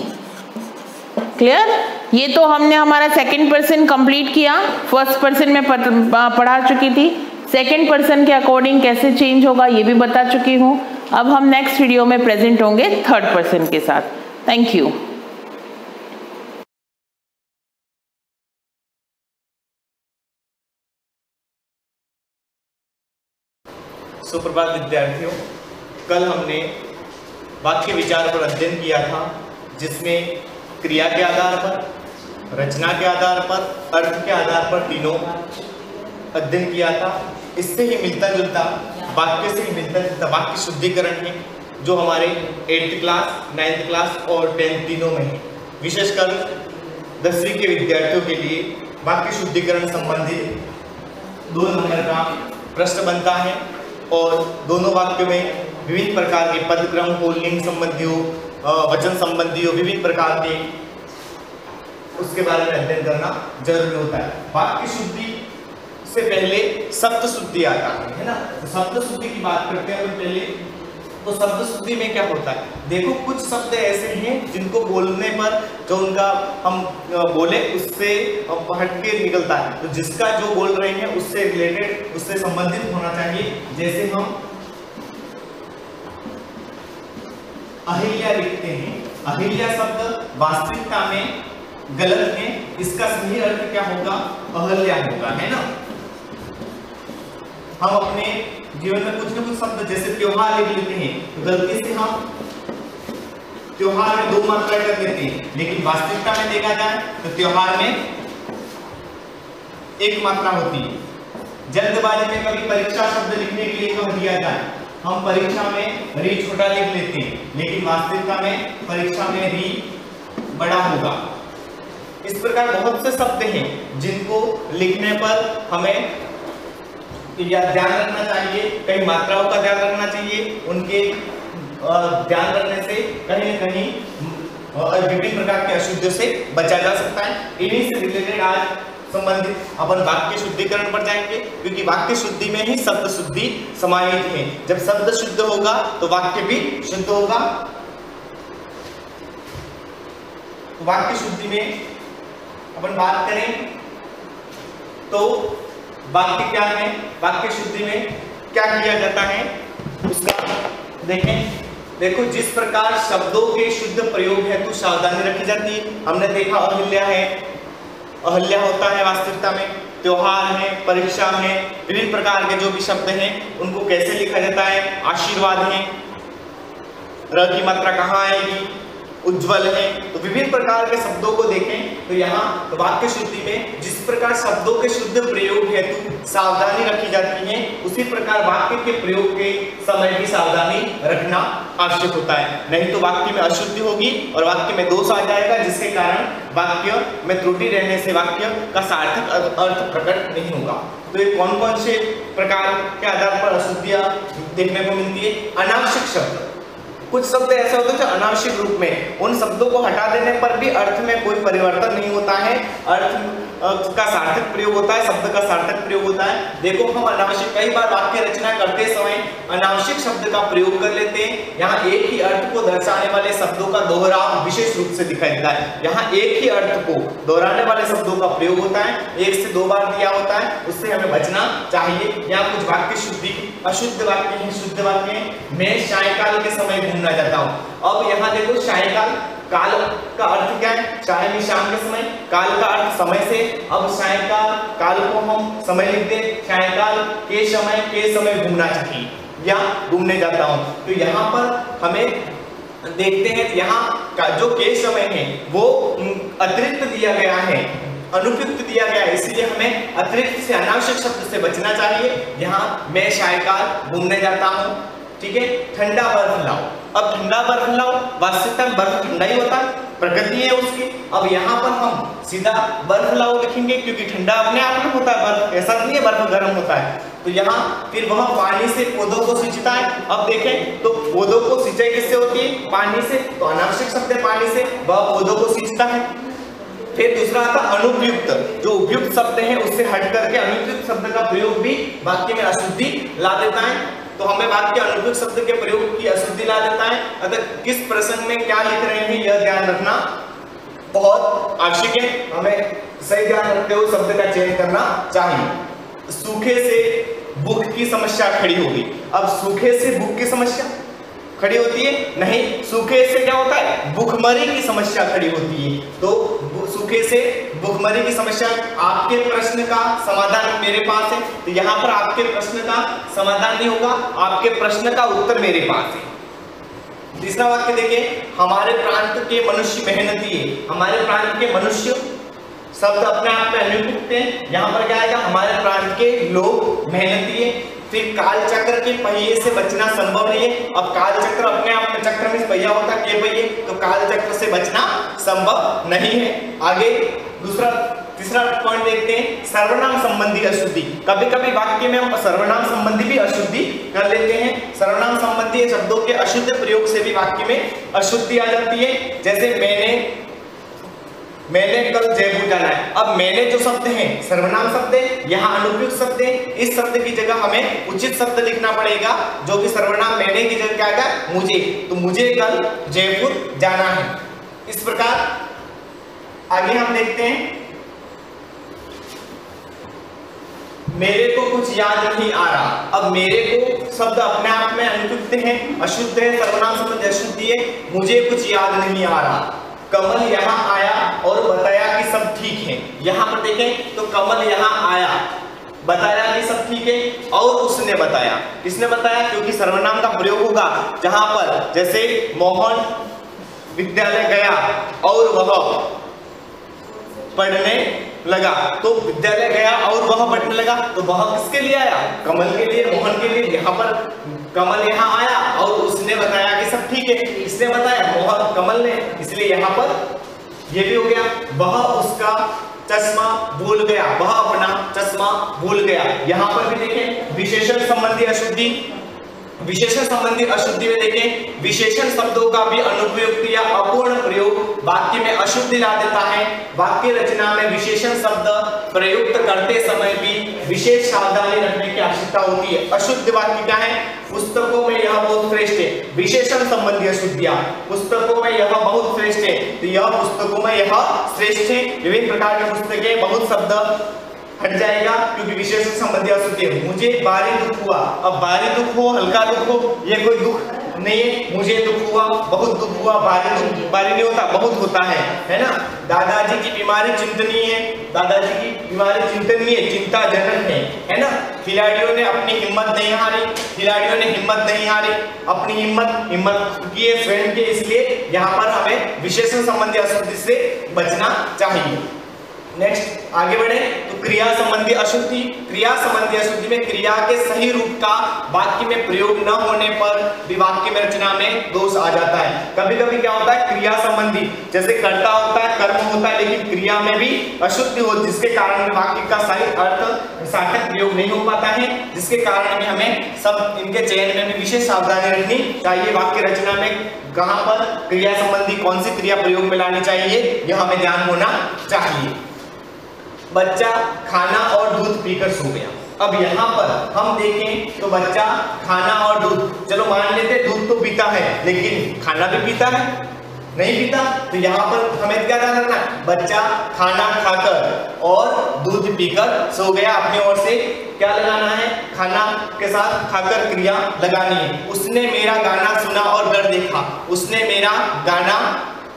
Clear? ये तो हमने हमारा सेकंड पर्सन कंप्लीट किया, फर्स्ट पर्सन में पढ़ा चुकी थी, सेकंड पर्सन के अकॉर्डिंग कैसे चेंज होगा ये भी बता चुकी हूँ। अब हम नेक्स्ट वीडियो में प्रेजेंट होंगे थर्ड पर्सन के साथ। Thank you. सुप्रभात विद्यार्थियों, कल हमने वाक्य विचार पर अध्ययन किया था, जिसमें क्रिया के आधार पर, रचना के आधार पर, अर्थ के आधार पर तीनों अध्ययन किया था। इससे ही मिलता जुलता, वाक्य से ही मिलता जुलता वाक्य शुद्धिकरण है, जो हमारे 8th क्लास, 9th क्लास और 10th तीनों में है। विशेषकर 10वीं के विद्यार्थियों के लिए वाक्य शुद्धिकरण संबंधित 2 नंबर का प्रश्न बनता है और दोनों वाक्यों में विभिन्न प्रकार के पदक्रम हो, लिंग संबंधी हो, वचन संबंधी हो, विभिन्न प्रकार के उसके बारे में अध्ययन करना जरूरी होता है। वाक्य शुद्धि से पहले शब्द शुद्धि आता है ना। तो शब्द शुद्धि की बात करते हैं पहले। तो शब्द शुद्धि में क्या होता है, देखो कुछ शब्द ऐसे हैं जिनको बोलने पर जो उनका हम बोले उससे हट के निकलता है, तो जिसका जो बोल रहे हैं उससे रिलेटेड, उससे संबंधित होना चाहिए। जैसे हम अहिल्या लिखते हैं, अहिल्या शब्द वास्तविकता में गलत है, इसका सही अर्थ क्या होगा, अहल्या होगा, है ना। हम अपने जीवन में कुछ न कुछ शब्द जैसे त्योहार लिख लेते हैं, तो गलती से हम त्योहार में 2 मात्रा कर देते हैं, लेकिन वास्तविकता में देखा जाए तो त्योहार में 1 मात्रा होती है। जल्दबाजी में कभी परीक्षा शब्द लिखने के लिए कह दिया जाए, हम परीक्षा में री छोटा लिख लेते हैं, लेकिन वास्तविकता में परीक्षा में री बड़ा होगा। इस प्रकार बहुत से शब्द हैं जिनको लिखने पर हमें या ध्यान रखना चाहिए, कहीं मात्राओं का ध्यान रखना चाहिए, उनके ध्यान रखने से कहीं न कहीं विभिन्न प्रकार के अशुद्धियों से बचा जा सकता है। इन्हीं से रिलेटेड आज संबंधित अपन वाक्य शुद्धिकरण पर जाएंगे, क्योंकि वाक्य शुद्धि में ही शब्द शुद्धि समाहित है। जब शब्द शुद्ध होगा तो वाक्य भी शुद्ध होगा। वाक्य शुद्धि में अपन बात करें तो वाक्य क्या है, वाक्य शुद्धि में क्या किया जाता है उसका देखें। देखो, जिस प्रकार शब्दों के शुद्ध प्रयोग हेतु सावधानी रखी जाती है, हमने देखा अहिल्या है, अहिल्या होता है वास्तविकता में, त्योहार है, परीक्षा है, विभिन्न प्रकार के जो भी शब्द हैं उनको कैसे लिखा जाता है, आशीर्वाद है, र की मात्रा कहाँ आएगी, उज्ज्वल है। तो विभिन्न प्रकार के शब्दों को देखें तो यहाँ तो वाक्य शुद्धि में जिस प्रकार शब्दों के शुद्ध प्रयोग हेतु सावधानी रखी जाती है, उसी प्रकार वाक्य के प्रयोग के समय भी सावधानी रखना आवश्यक होता है। नहीं तो वाक्य में अशुद्धि होगी और वाक्य में दोष आ जाएगा, जिसके कारण वाक्य में त्रुटि रहने से वाक्य का सार्थक अर्थ प्रकट नहीं होगा। तो ये कौन कौन से प्रकार के आधार पर अशुद्धियां देखने को मिलती है। अनावश्यक शब्द, कुछ शब्द ऐसे होते हैं जो अनावश्यक रूप में, उन शब्दों को हटा देने पर भी अर्थ में कोई परिवर्तन नहीं होता है, अर्थ का सार्थक प्रयोग होता है, शब्द का सार्थक प्रयोग होता है। देखो, हम अनावश्यक कई बार वाक्य रचना करते समय अनावश्यक शब्द का प्रयोग कर लेते हैं। यहाँ एक ही अर्थ को दर्शाने वाले शब्दों का दोहराव विशेष रूप से दिखाई देता है। यहाँ एक ही अर्थ को दोहराने वाले शब्दों का प्रयोग होता है, 1 से 2 बार दिया होता है, उससे हमें बचना चाहिए। यहाँ कुछ वाक्य शुद्धि अशुद्ध वाक्य है, शुद्ध वाक्य है। मैं सायंकाल के समय घूमना चाहता हूँ। अब यहाँ देखो, सायंकाल काल का अर्थ क्या है, चाहे भी शाम के समय, काल का अर्थ समय से। अब सायंकाल काल को हम समय लिख दे, सायंकाल के समय घूमना चाहिए या घूमने जाता हूँ। तो यहाँ पर हमें देखते हैं, यहाँ का जो के समय है वो अतिरिक्त दिया गया है, अनुपयुक्त दिया गया है, इसलिए हमें अतिरिक्त से अनावश्यक शब्द से बचना चाहिए। यहाँ मैं सायंकाल घूमने जाता हूँ, ठीक है। ठंडा बर्फ लाओ, अब ठंडा बर्फ लाओ, वास्तविकता में बर्फ ठंडा ही होता है, प्रकृति है उसकी। अब यहाँ पर हम सीधा बर्फ लाओ लिखेंगे, क्योंकि ठंडा अपने आप में होता है, बर्फ ऐसा नहीं है बर्फ गर्म होता है। तो यहाँ फिर वह पानी से पौधों को सिंचता है। अब देखें तो पौधों को सिंचाई किससे होती है, पानी से, तो अनावश्यक शब्द है पानी से, वह पौधों को सिंचता है। फिर दूसरा आता अनुपयुक्त, जो उपयुक्त शब्द है उससे हट करके अनुपयुक्त शब्द का प्रयोग भी वाक्य में अशुद्धि ला देता है। तो हमें वाक्य अनुपयुक्त शब्द के प्रयोग की अशुद्धि ला देता है। अतः किस प्रसंग में क्या लिख रहे हैं यह ध्यान रखना बहुत आवश्यक है। हमें सही ध्यान रखते हुए शब्द का चयन करना चाहिए। सूखे से भूख की समस्या खड़ी होगी। अब सूखे से भूख की समस्या खड़ी होती है नहीं, सूखे से क्या होता है भूखमरी की समस्या खड़ी होती है। तो सूखे से भूखमरी की समस्या, आपके प्रश्न का समाधान मेरे पास है, तो यहाँ पर आपके प्रश्न का समाधान नहीं होगा, आपके प्रश्न का उत्तर मेरे पास है। तीसरा वाक्य देखिए, हमारे प्रांत के मनुष्य मेहनती है। हमारे प्रांत के मनुष्य शब्द अपने आप में अनुपयुक्त है। यहाँ पर क्या आएगा, हमारे प्रांत के लोग मेहनती है। फिर काल चक्र के पहिए से बचना संभव नहीं है। अब काल चक्र अपने आप में चक्र में पहिया होता है के पहिए, तो काल चक्र से बचना संभव नहीं है। आगे तीसरा पॉइंट देखते हैं, सर्वनाम संबंधी अशुद्धि। कभी कभी वाक्य में हम सर्वनाम संबंधी भी अशुद्धि कर लेते हैं। सर्वनाम संबंधी शब्दों के अशुद्ध प्रयोग से भी वाक्य में अशुद्धि आ जाती है। जैसे मैंने कल जयपुर जाना है। अब मैंने जो शब्द है सर्वनाम शब्द है, यहाँ अनुपयुक्त शब्द है। इस शब्द की जगह हमें उचित शब्द लिखना पड़ेगा, जो कि सर्वनाम मैंने की जगह क्या आएगा मुझे। तो मुझे कल जयपुर जाना है। इस प्रकार आगे हम देखते हैं, मेरे को कुछ याद नहीं आ रहा। अब मेरे को शब्द अपने आप में अनुपयुक्त है, अशुद्ध है, सर्वनाम शब्द अशुद्धि है। मुझे कुछ याद नहीं आ रहा। कमल यहाँ आया और बताया कि सब ठीक है। यहाँ पर देखें तो कमल यहाँ आया, बताया कि सब ठीक है, और उसने बताया। किसने बताया, क्योंकि सर्वनाम का प्रयोग होगा जहां पर, जैसे मोहन विद्यालय गया और वह पढ़ने लगा। तो विद्यालय गया और वह पढ़ने लगा, तो वह किसके लिए आया, कमल के लिए, मोहन के लिए। यहाँ पर कमल यहाँ आया और उसने बताया कि सब ठीक है। इसने बताया मोहन, कमल ने, इसलिए यहाँ पर ये भी हो गया। वह उसका चश्मा भूल गया, वह अपना चश्मा भूल गया। यहाँ पर भी देखें विशेषण संबंधी अशुद्धि। विशेषण संबंधी अशुद्धि में देखें, विशेषण शब्दों का भी अनुपयुक्त या अपूर्ण प्रयोग वाक्य में अशुद्धि ला देता है। वाक्य रचना में विशेषण शब्द प्रयुक्त करते समय भी विशेष सावधानी रखने की आवश्यकता होती है। अशुद्ध वाक्य क्या है, पुस्तकों में यह बहुत श्रेष्ठ है। विशेषण संबंधी अशुद्धियां, पुस्तकों में यह बहुत श्रेष्ठ है, तो यह पुस्तकों में यह श्रेष्ठ है। विभिन्न प्रकार की पुस्तकें, बहुत शब्द हट जाएगा क्योंकि विशेषण संबंधी अशुद्धि है। मुझे भारी दुख हुआ। अब भारी दुख हो, हल्का दुख हो, ये कोई दुख नहीं है। मुझे दुख हुआ, बहुत दुख हुआ, भारी दुख भारी नहीं होता, बहुत होता है ना। दादाजी की बीमारी चिंतनीय है। दादाजी की बीमारी चिंतनीय, चिंताजनक है ना। खिलाड़ियों ने अपनी हिम्मत नहीं हारी। खिलाड़ियों ने हिम्मत नहीं हारी, अपनी हिम्मत की है स्वयं के। इसलिए यहाँ पर हमें विशेषण संबंधी अशुद्धि से बचना चाहिए। नेक्स्ट आगे बढ़े तो क्रिया संबंधी अशुद्धि। क्रिया संबंधी अशुद्धि में क्रिया के सही रूप का वाक्य में प्रयोग न होने पर भी वाक्य में रचना में दोष आ जाता है। कभी कभी क्या होता है, क्रिया संबंधी जैसे कर्ता होता है, कर्म होता है, लेकिन क्रिया में भी अशुद्धि हो, जिसके कारण वाक्य का सही अर्थ सार्थक प्रयोग नहीं हो पाता है। जिसके कारण में हमें सब इनके चयन में भी विशेष सावधानी रखनी चाहिए। वाक्य रचना में कहां पर क्रिया संबंधी कौन सी क्रिया प्रयोग में लानी चाहिए, यह हमें ध्यान होना चाहिए। बच्चा खाना और दूध पीकर सो गया। अब यहाँ पर हम देखें तो बच्चा खाना और दूध, चलो मान लेते दूध तो पीता है लेकिन खाना भी पीता है, नहीं पीता। तो यहाँ पर हमें क्या ध्यान रखना, बच्चा खाना खाकर और दूध पीकर सो गया। अपनी ओर से क्या लगाना है, खाना के साथ खाकर क्रिया लगानी है। उसने मेरा गाना सुना और घर देखा। उसने मेरा गाना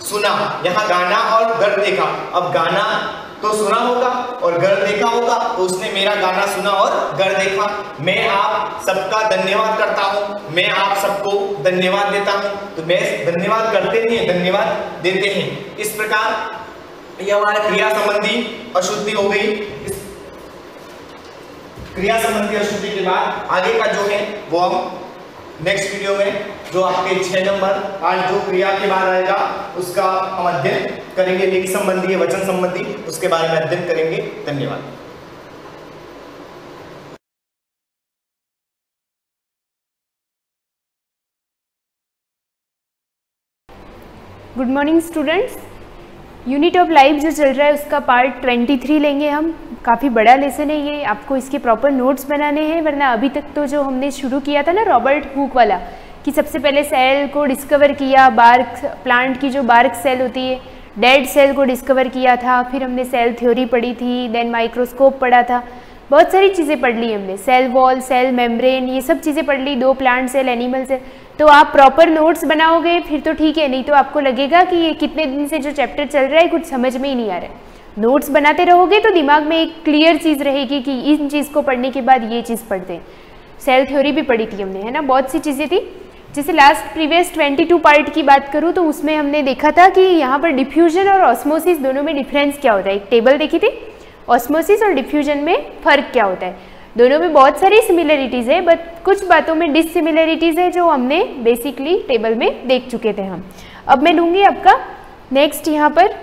सुना, यहाँ गाना और घर देखा। अब गाना तो सुना होगा और घर देखा होगा, तो उसने मेरा गाना सुना और घर देखा। मैं आप सबका धन्यवाद करता हूँ, मैं आप सबको धन्यवाद देता हूँ। तो मैं धन्यवाद करते नहीं है, धन्यवाद देते हैं। इस प्रकार ये हमारे क्रिया संबंधी अशुद्धि हो गई। इस क्रिया संबंधी अशुद्धि के बाद आगे का जो है वो हम नेक्स्ट वीडियो में, जो आपके 6 नंबर आज जो क्रिया के बाद आएगा उसका हम अध्ययन करेंगे। लिंग संबंधी, वचन संबंधी, उसके बारे में अध्ययन करेंगे। धन्यवाद। Good morning students. Unit of life जो चल रहा है उसका पार्ट 23 लेंगे हम। काफ़ी बड़ा लेसन है ये, आपको इसके प्रॉपर नोट्स बनाने हैं, वरना अभी तक तो जो हमने शुरू किया था ना रॉबर्ट हुक वाला, कि सबसे पहले सेल को डिस्कवर किया, बार्क प्लांट की जो बार्क सेल होती है, डेड सेल को डिस्कवर किया था, फिर हमने सेल थ्योरी पढ़ी थी, देन माइक्रोस्कोप पढ़ा था, बहुत सारी चीज़ें पढ़ ली हमने, सेल वॉल, सेल मेम्ब्रेन, ये सब चीज़ें पढ़ ली, 2 प्लांट सेल, एनिमल सेल। तो आप प्रॉपर नोट्स बनाओगे फिर तो ठीक है, नहीं तो आपको लगेगा कि ये कितने दिन से जो चैप्टर चल रहा है कुछ समझ में ही नहीं आ रहा है। नोट्स बनाते रहोगे तो दिमाग में एक क्लियर चीज़ रहेगी कि इन चीज़ को पढ़ने के बाद ये चीज़ पढ़ते हैं। सेल थ्योरी भी पढ़ी थी हमने, है ना, बहुत सी चीज़ें थी। जैसे लास्ट प्रीवियस 22 पार्ट की बात करूँ तो उसमें हमने देखा था कि यहाँ पर डिफ्यूजन और ऑस्मोसिस दोनों में डिफरेंस क्या होता है। एक टेबल देखी थी, ऑस्मोसिस और डिफ्यूजन में फ़र्क क्या होता है। दोनों में बहुत सारी सिमिलरिटीज़ है, बट कुछ बातों में डिससिमिलरिटीज़ है जो हमने बेसिकली टेबल में देख चुके थे हम। अब मैं लूँगी आपका नेक्स्ट यहाँ पर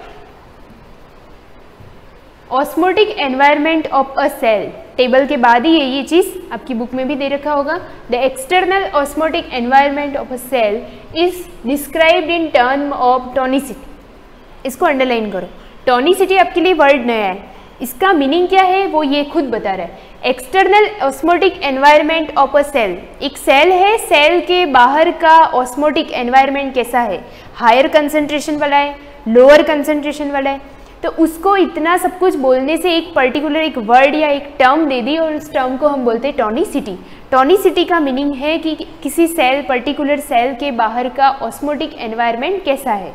osmotic environment of a cell. Table के बाद ही ये चीज़ आपकी बुक में भी दे रखा होगा। The external osmotic environment of a cell is described in term of tonicity. इसको अंडरलाइन करो, टोनिसिटी आपके लिए वर्ड नया है, इसका मीनिंग क्या है वो ये खुद बता रहा है। External osmotic environment of a cell, एक सेल है, सेल के बाहर का ऑस्मोटिक एनवायरनमेंट कैसा है, हायर कंसंट्रेशन वाला है, लोअर कंसंट्रेशन वाला है। तो उसको इतना सब कुछ बोलने से एक पर्टिकुलर एक वर्ड या एक टर्म दे दी और उस टर्म को हम बोलते हैं टोनिसिटी। टोनिसिटी का मीनिंग है कि किसी सेल, पर्टिकुलर सेल के बाहर का ऑस्मोटिक एनवायरनमेंट कैसा है,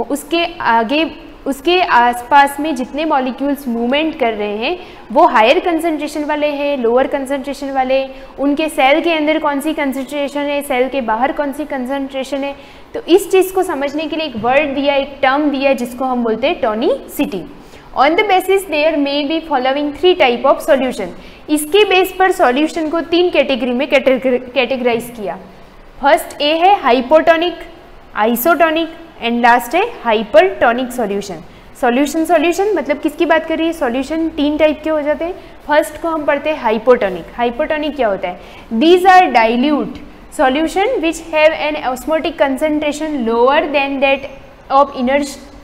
उसके आगे उसके आसपास में जितने मॉलिक्यूल्स मूवमेंट कर रहे हैं वो हायर कंसंट्रेशन वाले हैं, लोअर कंसंट्रेशन वाले, उनके सेल के अंदर कौन सी कंसंट्रेशन है, सेल के बाहर कौन सी कंसंट्रेशन है। तो इस चीज़ को समझने के लिए एक वर्ड दिया, एक टर्म दिया जिसको हम बोलते हैं tonicity. On the basis there may be following 3 type of solution. इसके बेस पर सॉल्यूशन को 3 कैटेगरी में कैटेगराइज किया। फर्स्ट ए है हाइपोटोनिक, आइसोटोनिक एंड लास्ट है हाइपरटोनिक सॉल्यूशन। सॉल्यूशन मतलब किसकी बात कर रही है, सॉल्यूशन 3 टाइप के हो जाते हैं। फर्स्ट को हम पढ़ते हैं हाइपोटोनिक। हाइपोटोनिक क्या होता है, these are dilute solution which have an osmotic concentration lower than that of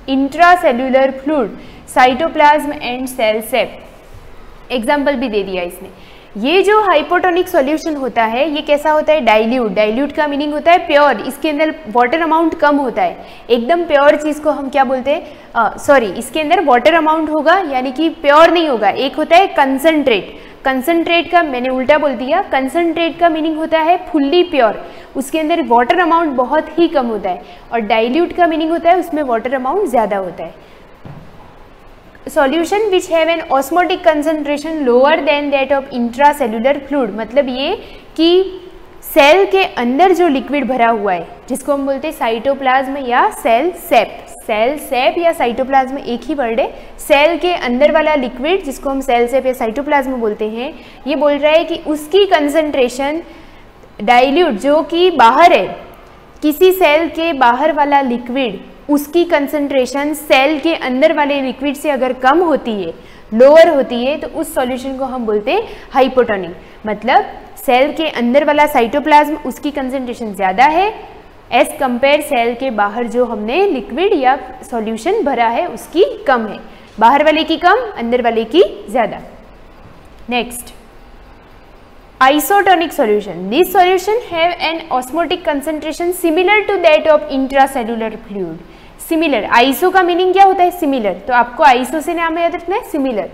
intracellular fluid, cytoplasm and cell sap। Example भी दे दिया इसने। ये जो हाइपोटोनिक सॉल्यूशन होता है ये कैसा होता है, डाइल्यूट। डाइल्यूट का मीनिंग होता है प्योर, इसके अंदर वाटर अमाउंट कम होता है। एकदम प्योर चीज़ को हम क्या बोलते हैं, इसके अंदर वाटर अमाउंट होगा यानी कि प्योर नहीं होगा। एक होता है कंसनट्रेट, कंसनट्रेट का मैंने उल्टा बोल दिया, कंसनट्रेट का मीनिंग होता है फुल्ली प्योर, उसके अंदर वाटर अमाउंट बहुत ही कम होता है। और डाइल्यूट का मीनिंग होता है उसमें वाटर अमाउंट ज़्यादा होता है। Solution which have an osmotic concentration lower than that of intracellular fluid, मतलब ये कि सेल के अंदर जो लिक्विड भरा हुआ है जिसको हम बोलते हैं साइटोप्लाज्म या सेल सेप। सेल सेप या साइटोप्लाज्म एक ही वर्ड है। सेल के अंदर वाला लिक्विड जिसको हम सेल सेप या साइटोप्लाज्म बोलते हैं, ये बोल रहा है कि उसकी कंसंट्रेशन डाइल्यूट जो कि बाहर है, किसी सेल के बाहर वाला लिक्विड उसकी कंसंट्रेशन सेल के अंदर वाले लिक्विड से अगर कम होती है, लोअर होती है, तो उस सॉल्यूशन को हम बोलते हैं हाइपोटोनिक। मतलब सेल के अंदर वाला साइटोप्लाज्म उसकी कंसंट्रेशन ज़्यादा है एज कंपेयर सेल के बाहर जो हमने लिक्विड या सॉल्यूशन भरा है उसकी कम है। बाहर वाले की कम, अंदर वाले की ज़्यादा। Next, isotonic solution. This solution have an osmotic concentration similar to that of intracellular fluid. Similar, iso का मीनिंग क्या होता है, सिमिलर। तो आपको आइसो से नाम याद रखना है, सिमिलर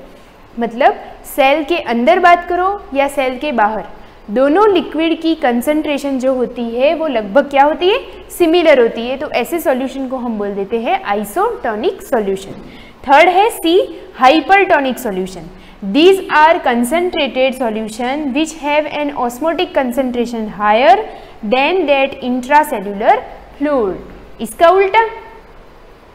मतलब सेल के अंदर बात करो या सेल के बाहर, दोनों लिक्विड की कंसंट्रेशन जो होती है वो लगभग क्या होती है, सिमिलर होती है। तो ऐसे सॉल्यूशन को हम बोल देते हैं आइसोटोनिक सॉल्यूशन। थर्ड है C, hypertonic solution. These are concentrated solution which have an osmotic concentration higher than that intracellular fluid. इसका उल्टा,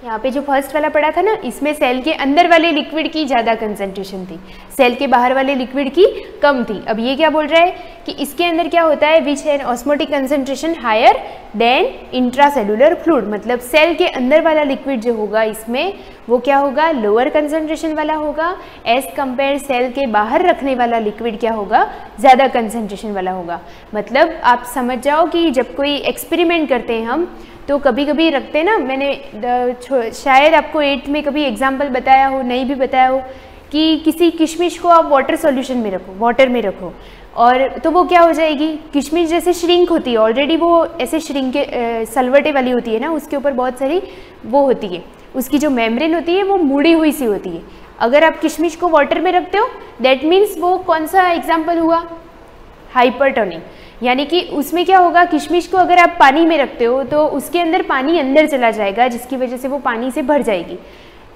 यहाँ पे जो फर्स्ट वाला पढ़ा था ना, इसमें सेल के अंदर वाले लिक्विड की ज़्यादा कंसंट्रेशन थी, सेल के बाहर वाले लिक्विड की कम थी। अब ये क्या बोल रहा है कि इसके अंदर क्या होता है, विच है osmotic concentration higher than intracellular fluid, मतलब सेल के अंदर वाला लिक्विड जो होगा इसमें वो क्या होगा, लोअर कंसंट्रेशन वाला होगा, एज कंपेयर सेल के बाहर रखने वाला लिक्विड क्या होगा, ज़्यादा कंसंट्रेशन वाला होगा। मतलब आप समझ जाओ कि जब कोई एक्सपेरिमेंट करते हैं हम तो कभी कभी रखते हैं ना, मैंने शायद आपको 8th में कभी एग्जाम्पल बताया हो, नहीं भी बताया हो, कि किसी किशमिश को आप वाटर सॉल्यूशन में रखो, वाटर में रखो, और तो वो क्या हो जाएगी, किशमिश जैसे श्रिंक होती है, ऑलरेडी वो ऐसे श्रिंक सलवटे वाली होती है ना, उसके ऊपर बहुत सारी वो होती है, उसकी जो मेम्ब्रेन होती है वो मुड़ी हुई सी होती है। अगर आप किशमिश को वाटर में रखते हो दैट मीन्स वो कौन सा एग्जाम्पल हुआ, हाइपरटोनिक, यानी कि उसमें क्या होगा, किशमिश को अगर आप पानी में रखते हो तो उसके अंदर पानी अंदर चला जाएगा, जिसकी वजह से वो पानी से भर जाएगी।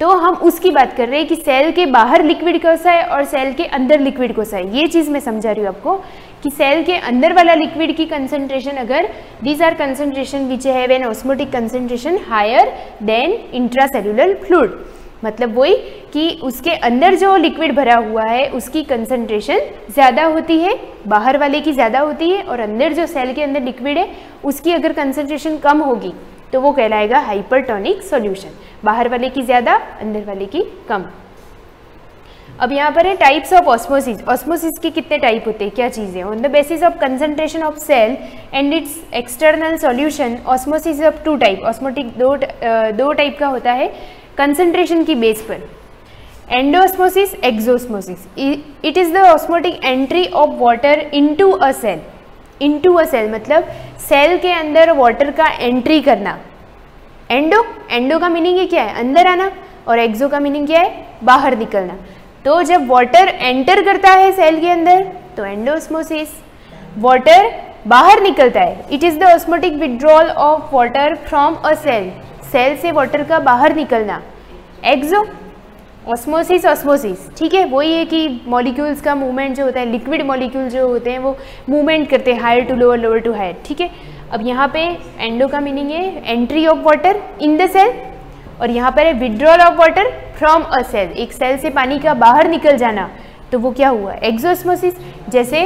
तो हम उसकी बात कर रहे हैं कि सेल के बाहर लिक्विड कैसा है और सेल के अंदर लिक्विड कैसा है। ये चीज़ मैं समझा रही हूँ आपको कि सेल के अंदर वाला लिक्विड की कंसंट्रेशन, अगर these are concentration which have an osmotic concentration higher than intracellular fluid, मतलब वही कि उसके अंदर जो लिक्विड भरा हुआ है उसकी कंसंट्रेशन ज़्यादा होती है, बाहर वाले की ज़्यादा होती है, और अंदर जो सेल के अंदर लिक्विड है उसकी अगर कंसंट्रेशन कम होगी तो वो कहलाएगा हाइपरटोनिक सॉल्यूशन, बाहर वाले की ज़्यादा अंदर वाले की कम। अब यहाँ पर है टाइप्स ऑफ ऑस्मोसिस। ऑस्मोसिस के कितने टाइप होते हैं, क्या चीज़ें, on the basis of concentration of cell and its external solution osmosis of 2 type, osmotic दो टाइप का होता है कंसंट्रेशन की बेस पर, endosmosis, exosmosis. It is the osmotic entry of water into a cell, into a cell मतलब cell के अंदर water का एंट्री करना। एंडो का मीनिंग ये क्या है, अंदर आना, और एक्सो का मीनिंग क्या है, बाहर निकलना। तो जब वाटर एंटर करता है सेल के अंदर तो एंडोस्मोसिस, वाटर बाहर निकलता है, it is the osmotic withdrawal of water from a cell, cell से वाटर का बाहर निकलना। एक्सो ऑस्मोसिस, ऑस्मोसिस ठीक है, वही है कि मॉलिक्यूल्स का मूवमेंट जो होता है, लिक्विड मॉलिक्यूल जो होते हैं वो मूवमेंट करते हैं higher to lower, lower to higher, ठीक है। अब यहाँ पे एंडो का मीनिंग है entry of water in the cell, और यहाँ पर है withdrawal of water from a cell, एक सेल से पानी का बाहर निकल जाना, तो वो क्या हुआ, एक्सोस्मोसिस। जैसे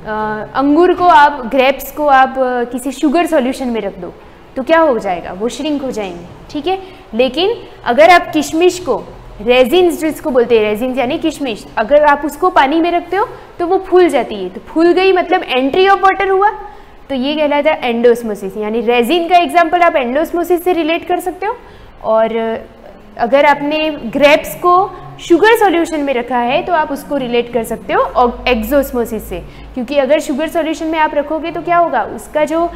अंगूर को आप, ग्रेप्स को आप किसी शुगर सॉल्यूशन में रख दो तो क्या हो जाएगा, वो श्रिंक हो जाएंगे, ठीक है। लेकिन अगर आप किशमिश को, रेजिन्स जिसको बोलते हैं, रेजिन्स यानी किशमिश, अगर आप उसको पानी में रखते हो तो वो फूल जाती है, तो फूल गई मतलब एंट्री ऑफ वाटर हुआ, तो ये कहलाता है एंडोस्मोसिस। यानी रेजिन का एग्जांपल आप एंडोस्मोसिस से रिलेट कर सकते हो, और अगर आपने ग्रेप्स को शुगर सॉल्यूशन में रखा है तो आप उसको रिलेट कर सकते हो और एक्सोस्मोसिस से, क्योंकि अगर शुगर सॉल्यूशन में आप रखोगे तो क्या होगा, उसका जो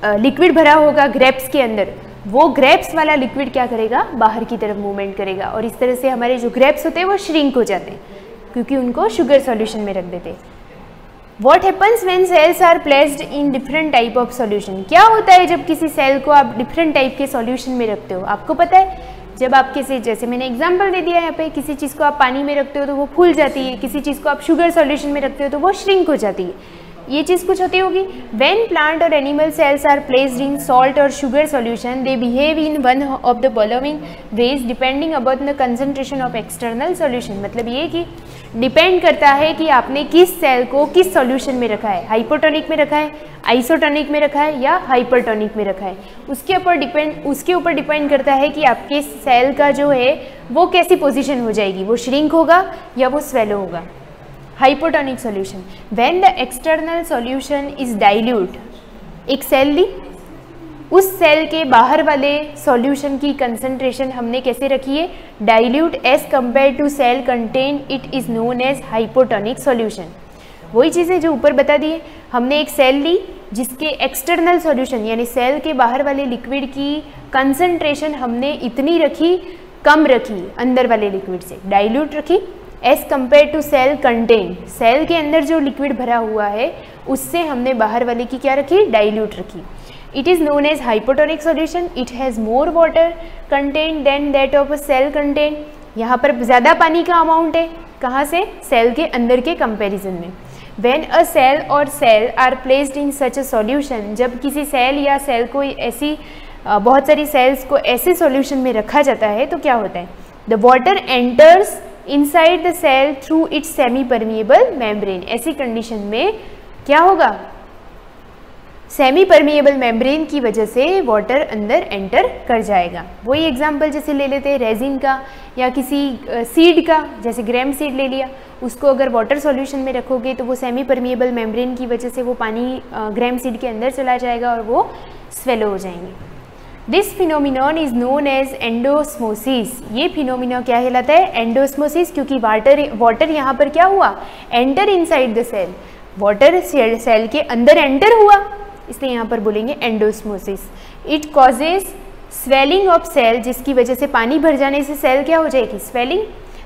लिक्विड भरा होगा ग्रेप्स के अंदर, वो ग्रेप्स वाला लिक्विड क्या करेगा, बाहर की तरफ मूवमेंट करेगा, और इस तरह से हमारे जो ग्रेप्स होते हैं वो श्रिंक हो जाते हैं क्योंकि उनको शुगर सॉल्यूशन में रख देते हैं। What happens when cells are placed in different type of solution? क्या होता है जब किसी सेल को आप डिफरेंट टाइप के सॉल्यूशन में रखते हो, आपको पता है, जब आप किसी, जैसे मैंने एग्जांपल दे दिया यहाँ पे, किसी चीज़ को आप पानी में रखते हो तो वो फूल जाती है, किसी चीज़ को आप शुगर सॉल्यूशन में रखते हो तो वो श्रिंक हो जाती है, ये चीज़ कुछ होती होगी। When plant or animal cells are placed in salt or sugar solution, they behave in one of the following ways depending upon the concentration of external solution। मतलब ये कि डिपेंड करता है कि आपने किस सेल को किस सॉल्यूशन में रखा है, हाइपोटोनिक में रखा है, आइसोटोनिक में रखा है या हाइपरटोनिक में रखा है, उसके ऊपर डिपेंड करता है कि आपके सेल का जो है वो कैसी पोजीशन हो जाएगी, वो श्रिंक होगा या वो स्वेलो होगा। Hypotonic solution, when the external solution is dilute, एक सेल ली, उस सेल के बाहर वाले सॉल्यूशन की कंसंट्रेशन हमने कैसे रखी है, dilute as compare to cell content, it is known as hypotonic solution. वही चीज़ें जो ऊपर बता दी है, हमने एक सेल ली जिसके एक्सटर्नल सॉल्यूशन यानी सेल के बाहर वाले लिक्विड की कंसंट्रेशन हमने इतनी रखी, कम रखी अंदर वाले लिक्विड से, डाइल्यूट रखी, as compare to cell content, cell के अंदर जो लिक्विड भरा हुआ है उससे हमने बाहर वाले की क्या रखी, डाइल्यूट रखी। It is known as hypotonic solution. It has more water contained than that of a cell contained. यहाँ पर ज़्यादा पानी का अमाउंट है, कहाँ से, सेल के अंदर के कंपैरिजन में। When a cell or cell are placed in such a solution, जब किसी सेल या सेल को ऐसी बहुत सारी सेल्स को ऐसे सॉल्यूशन में रखा जाता है तो क्या होता है, the water enters inside the cell through its semi permeable membrane. ऐसी कंडीशन में क्या होगा, सेमी परमिएबल मेम्ब्रेन की वजह से वाटर अंदर एंटर कर जाएगा। वही एग्जांपल जैसे ले लेते हैं रेजिन का या किसी सीड का, जैसे ग्रेम सीड ले लिया, उसको अगर वाटर सॉल्यूशन में रखोगे तो वो सेमी परमिएबल मेम्ब्रेन की वजह से वो पानी ग्रेम सीड के अंदर चला जाएगा और वो स्वेलो हो जाएंगे। This phenomenon is known as endosmosis. ये फिनोमिना क्या कहलाता है, एंडोस्मोसिस, क्योंकि वाटर यहाँ पर क्या हुआ, enter inside the cell, water cell के अंदर एंटर हुआ, इसलिए यहाँ पर बोलेंगे endosmosis. It causes swelling of cell, जिसकी वजह से पानी भर जाने से सेल क्या हो जाएगी, swelling.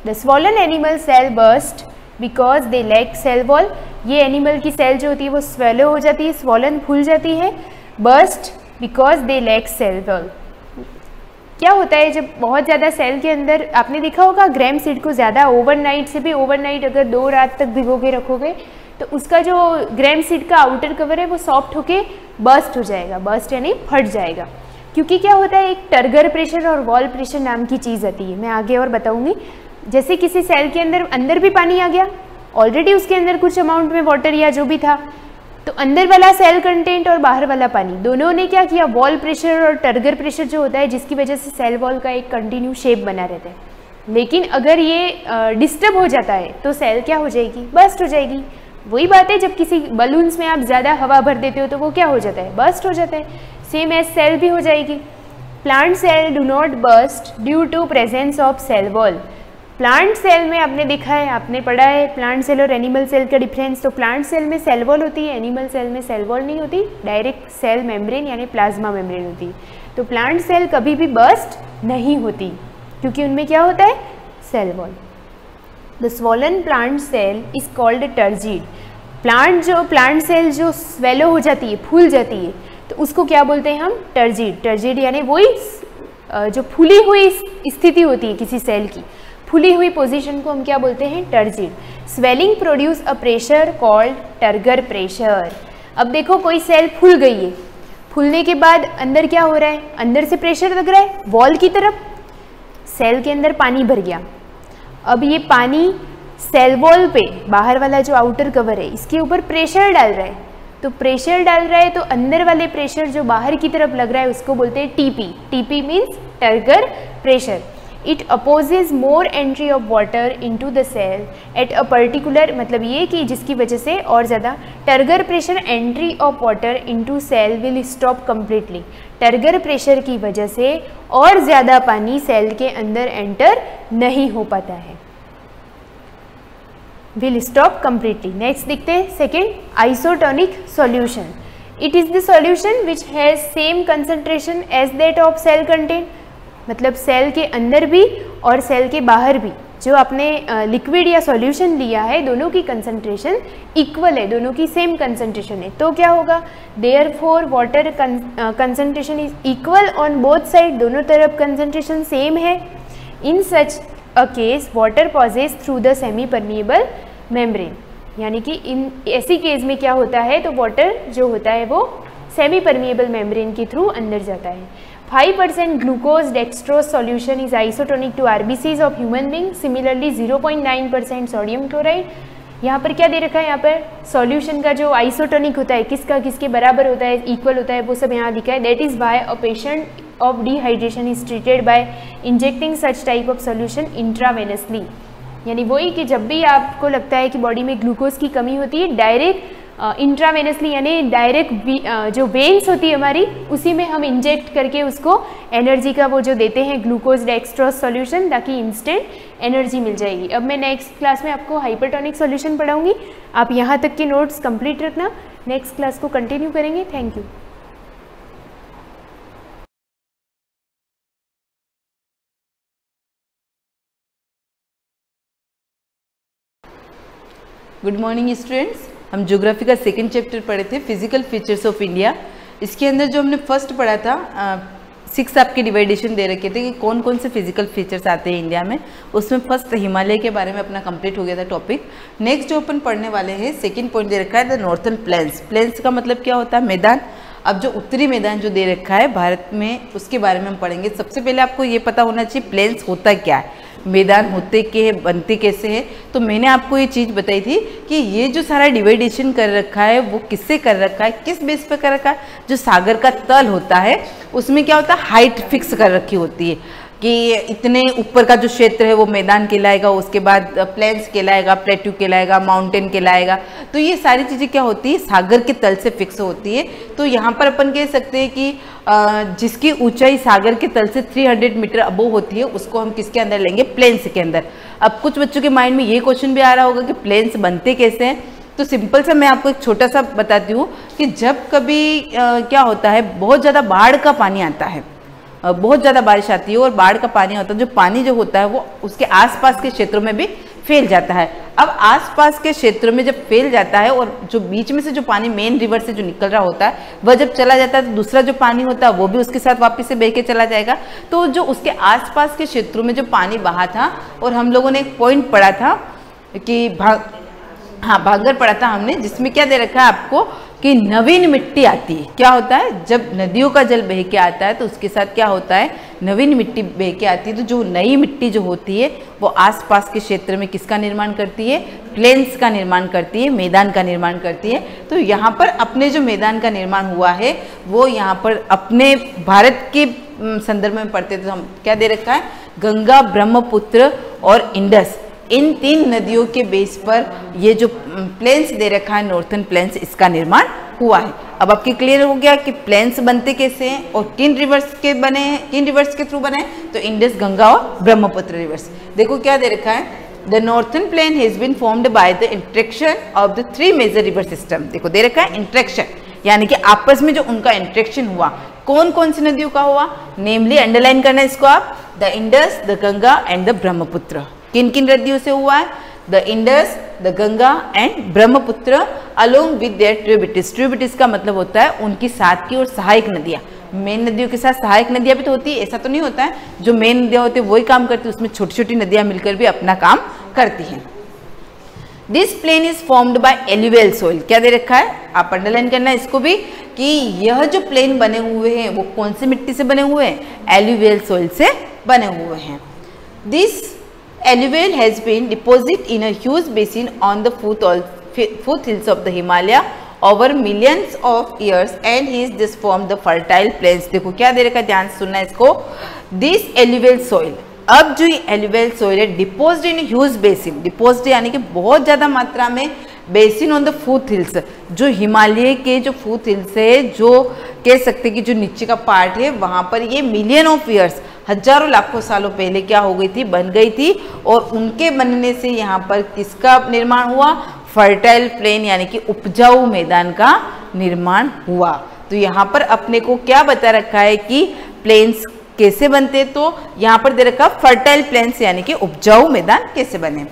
The swollen animal cell burst because they lack cell wall. ये एनिमल की सेल जो होती है वो स्वेलो हो जाती है, स्वॉलन फूल जाती है, burst because they lack cell wall. क्या होता है जब बहुत ज़्यादा सेल के अंदर, आपने देखा होगा ग्रेम सीड को ज़्यादा ओवरनाइट से भी, ओवरनाइट अगर 2 रात तक भिगो के रखोगे तो उसका जो ग्रेम सीड का आउटर कवर है वो सॉफ्ट होके बर्स्ट हो जाएगा, बर्स्ट यानी फट जाएगा। क्योंकि क्या होता है, एक टर्गर प्रेशर और वॉल प्रेशर नाम की चीज़ आती है, मैं आगे और बताऊंगी। जैसे किसी सेल के अंदर भी पानी आ गया, ऑलरेडी उसके अंदर कुछ अमाउंट में वाटर या जो भी था, तो अंदर वाला सेल कंटेंट और बाहर वाला पानी दोनों ने क्या किया, वॉल प्रेशर और टर्गर प्रेशर जो होता है, जिसकी वजह से सेल वॉल का एक कंटिन्यू शेप बना रहता है। लेकिन अगर ये डिस्टर्ब हो जाता है तो सेल क्या हो जाएगी, बर्स्ट हो जाएगी। वही बात है, जब किसी बलून्स में आप ज़्यादा हवा भर देते हो तो वो क्या हो जाता है, बर्स्ट हो जाता है। सेम एज सेल भी हो जाएगी। Plant cell do not burst due to presence of cell wall. Plant cell में आपने देखा है, आपने पढ़ा है प्लांट सेल और एनिमल सेल का डिफरेंस। तो प्लांट सेल में सेल वॉल होती है, एनिमल सेल में सेल वॉल नहीं होती, डायरेक्ट सेल मेम्ब्रेन यानी प्लाज्मा मेम्ब्रेन होती है। तो प्लांट सेल कभी भी बर्स्ट नहीं होती क्योंकि उनमें क्या होता है, cell wall. The swollen plant cell is called turgid. Plant cell जो स्वेलो हो जाती है, फूल जाती है, तो उसको क्या बोलते हैं हम, टर्जिड। टर्जिड यानी वही जो फूली हुई स्थिति होती है किसी सेल की, फूली हुई पोजीशन को हम क्या बोलते हैं, turgid. Swelling produce a pressure called turgor pressure. अब देखो कोई सेल फूल गई है, फूलने के बाद अंदर क्या हो रहा है, अंदर से प्रेशर लग रहा है वॉल की तरफ, सेल के अंदर पानी भर गया। अब ये पानी सेल वॉल पे, बाहर वाला जो आउटर कवर है इसके ऊपर प्रेशर डाल रहा है, तो प्रेशर डाल रहा है तो अंदर वाले प्रेशर जो बाहर की तरफ लग रहा है उसको बोलते हैं TP. TP means turgor pressure. It opposes more entry of water into the cell at a particular, मतलब ये कि जिसकी वजह से और ज़्यादा turgor pressure, entry of water into cell will stop completely. Turgor pressure की वजह से और ज़्यादा पानी सेल के अंदर एंटर नहीं हो पाता है, will stop completely. नेक्स्ट देखते हैं second, isotonic solution. It is the solution which has same concentration as that of cell content. मतलब सेल के अंदर भी और सेल के बाहर भी जो आपने लिक्विड या सॉल्यूशन लिया है, दोनों की कंसंट्रेशन इक्वल है, दोनों की सेम कंसंट्रेशन है, तो क्या होगा, therefore water concentration is equal on both side, दोनों तरफ कंसंट्रेशन सेम है। In such a case water passes through the semi permeable membrane, यानी कि इन ऐसी केस में क्या होता है, तो वाटर जो होता है वो सेमी परमिएबल मेम्ब्रेन के थ्रू अंदर जाता है। 5% glucose dextrose solution is isotonic to RBCs of human being. Similarly 0.9% sodium chloride. यहाँ पर क्या दे रखा है, यहाँ पर सॉल्यूशन का जो आइसोटोनिक होता है किसका किसके बराबर होता है, इक्वल होता है, वो सब यहाँ लिखा है। That is why a patient of dehydration is treated by injecting such type of solution intravenously. यानी वही कि जब भी आपको लगता है कि बॉडी में ग्लूकोज की कमी होती है, डायरेक्ट इंट्रावेनसली यानी डायरेक्ट जो वेन्स होती है हमारी, उसी में हम इंजेक्ट करके उसको एनर्जी का वो जो देते हैं ग्लूकोज डेक्सट्रोज सॉल्यूशन, ताकि इंस्टेंट एनर्जी मिल जाएगी। अब मैं नेक्स्ट क्लास में आपको हाइपरटोनिक सॉल्यूशन पढ़ाऊंगी, आप यहाँ तक के नोट्स कंप्लीट रखना, नेक्स्ट क्लास को कंटिन्यू करेंगे। Thank you. Good morning students, हम ज्योग्राफी का सेकंड चैप्टर पढ़े थे, फिजिकल फीचर्स ऑफ इंडिया। इसके अंदर जो हमने फर्स्ट पढ़ा था 6 आपके डिवाइडेशन दे रखे थे कि कौन कौन से फिजिकल फीचर्स आते हैं इंडिया में। उसमें फर्स्ट हिमालय के बारे में अपना कंप्लीट हो गया था टॉपिक। नेक्स्ट जो अपन पढ़ने वाले हैं, सेकंड पॉइंट दे रखा है द नॉर्थर्न प्लेन्स। प्लेन्स का मतलब क्या होता है, मैदान। अब जो उत्तरी मैदान जो दे रखा है भारत में, उसके बारे में हम पढ़ेंगे। सबसे पहले आपको ये पता होना चाहिए प्लेन्स होता क्या है। मैदान होते के बनते कैसे हैं। तो मैंने आपको ये चीज़ बताई थी कि ये जो सारा डिवाइडेशन कर रखा है वो किससे कर रखा है, किस बेस पे कर रखा है। जो सागर का तल होता है उसमें क्या होता है, हाइट फिक्स कर रखी होती है कि इतने ऊपर का जो क्षेत्र है वो मैदान कहलाएगा, उसके बाद प्लेन्स कहलाएगा, प्लेट्यू कहलाएगा, माउंटेन कहलाएगा। तो ये सारी चीज़ें क्या होती है, सागर के तल से फिक्स होती है। तो यहाँ पर अपन कह सकते हैं कि जिसकी ऊंचाई सागर के तल से 300 मीटर अबोव होती है उसको हम किसके अंदर लेंगे, प्लेन्स के अंदर। अब कुछ बच्चों के माइंड में ये क्वेश्चन भी आ रहा होगा कि प्लेन्स बनते कैसे हैं। तो सिंपल सा मैं आपको एक छोटा सा बताती हूँ कि जब कभी क्या होता है, बहुत ज़्यादा बाढ़ का पानी आता है, बहुत ज़्यादा बारिश आती है और बाढ़ का पानी होता है, जो पानी जो होता है वो उसके आसपास के क्षेत्रों में भी फैल जाता है। अब आसपास के क्षेत्रों में जब फैल जाता है और जो बीच में से जो पानी मेन रिवर से जो निकल रहा होता है वह जब चला जाता है तो दूसरा जो पानी होता है वो भी उसके साथ वापस से बह के चला जाएगा। तो जो उसके आसपास के क्षेत्रों में जो पानी बहा था, और हम लोगों ने एक पॉइंट पढ़ा था कि भांगर पढ़ा था हमने, जिसमें क्या दे रखा है आपको कि नवीन मिट्टी आती है। क्या होता है, जब नदियों का जल बह के आता है तो उसके साथ क्या होता है, नवीन मिट्टी बह के आती है। तो जो नई मिट्टी जो होती है वो आसपास के क्षेत्र में किसका निर्माण करती है, प्लेन्स का निर्माण करती है, मैदान का निर्माण करती है। तो यहाँ पर अपने जो मैदान का निर्माण हुआ है वो यहाँ पर अपने भारत के संदर्भ में पढ़ते तो हम क्या दे रखा है, गंगा, ब्रह्मपुत्र और इंडस, इन 3 नदियों के बेस पर ये जो प्लेन्स दे रखा है, नॉर्थन प्लेन्स, इसका निर्माण हुआ है। अब आपके क्लियर हो गया कि प्लेन्स बनते कैसे हैं और किन रिवर्स के बने हैं, किन रिवर्स के थ्रू बने हैं, तो इंडस, गंगा और ब्रह्मपुत्र रिवर्स। देखो क्या दे रखा है, the northern plain has been formed by the interaction of the 3 major river system. देखो दे रखा है इंटरेक्शन, यानी कि आपस में जो उनका इंटरेक्शन हुआ, कौन कौन सी नदियों का हुआ, नेमली अंडरलाइन करना इसको आप, the Indus, the Ganga and the Brahmaputra. किन किन नदियों से हुआ है, the Indus, the Ganga and Brahmaputra along with their tributaries. Tributaries का मतलब होता है उनकी साथ की और सहायक नदियाँ। मेन नदियों के साथ सहायक नदियाँ भी तो होती है, ऐसा तो नहीं होता है जो मेन नदियाँ होती है वही काम करती है, उसमें छोटी छोटी नदियाँ मिलकर भी अपना काम करती हैं। This plain is formed by alluvial soil. क्या दे रखा है, आप अंडरलाइन करना है इसको भी कि यह जो प्लेन बने हुए हैं वो कौन सी मिट्टी से बने हुए हैं, एल्यूवियल सोइल से बने हुए हैं। This alluvial has been deposited in a huge basin on the foothills of the Himalaya over millions of years and has thus formed the fertile plains। देखो क्या दे रखा है, ध्यान से सुनना है इसको। This alluvial soil, अब जो ये alluvial soil है deposited in a huge basin, deposited यानी कि बहुत ज़्यादा मात्रा में, बेसिन ऑन द फूथ हिल्स, जो हिमालय के जो फूथ हिल्स है, जो कह सकते कि जो नीचे का पार्ट है वहाँ पर ये मिलियन ऑफ ईयर्स, हजारों लाखों सालों पहले क्या हो गई थी, बन गई थी। और उनके बनने से यहाँ पर किसका निर्माण हुआ, फर्टाइल प्लेन यानी कि उपजाऊ मैदान का निर्माण हुआ। तो यहाँ पर अपने को क्या बता रखा है कि प्लेन्स कैसे बनते, तो यहाँ पर दे रखा फर्टाइल प्लेन्स यानी कि उपजाऊ मैदान कैसे बने।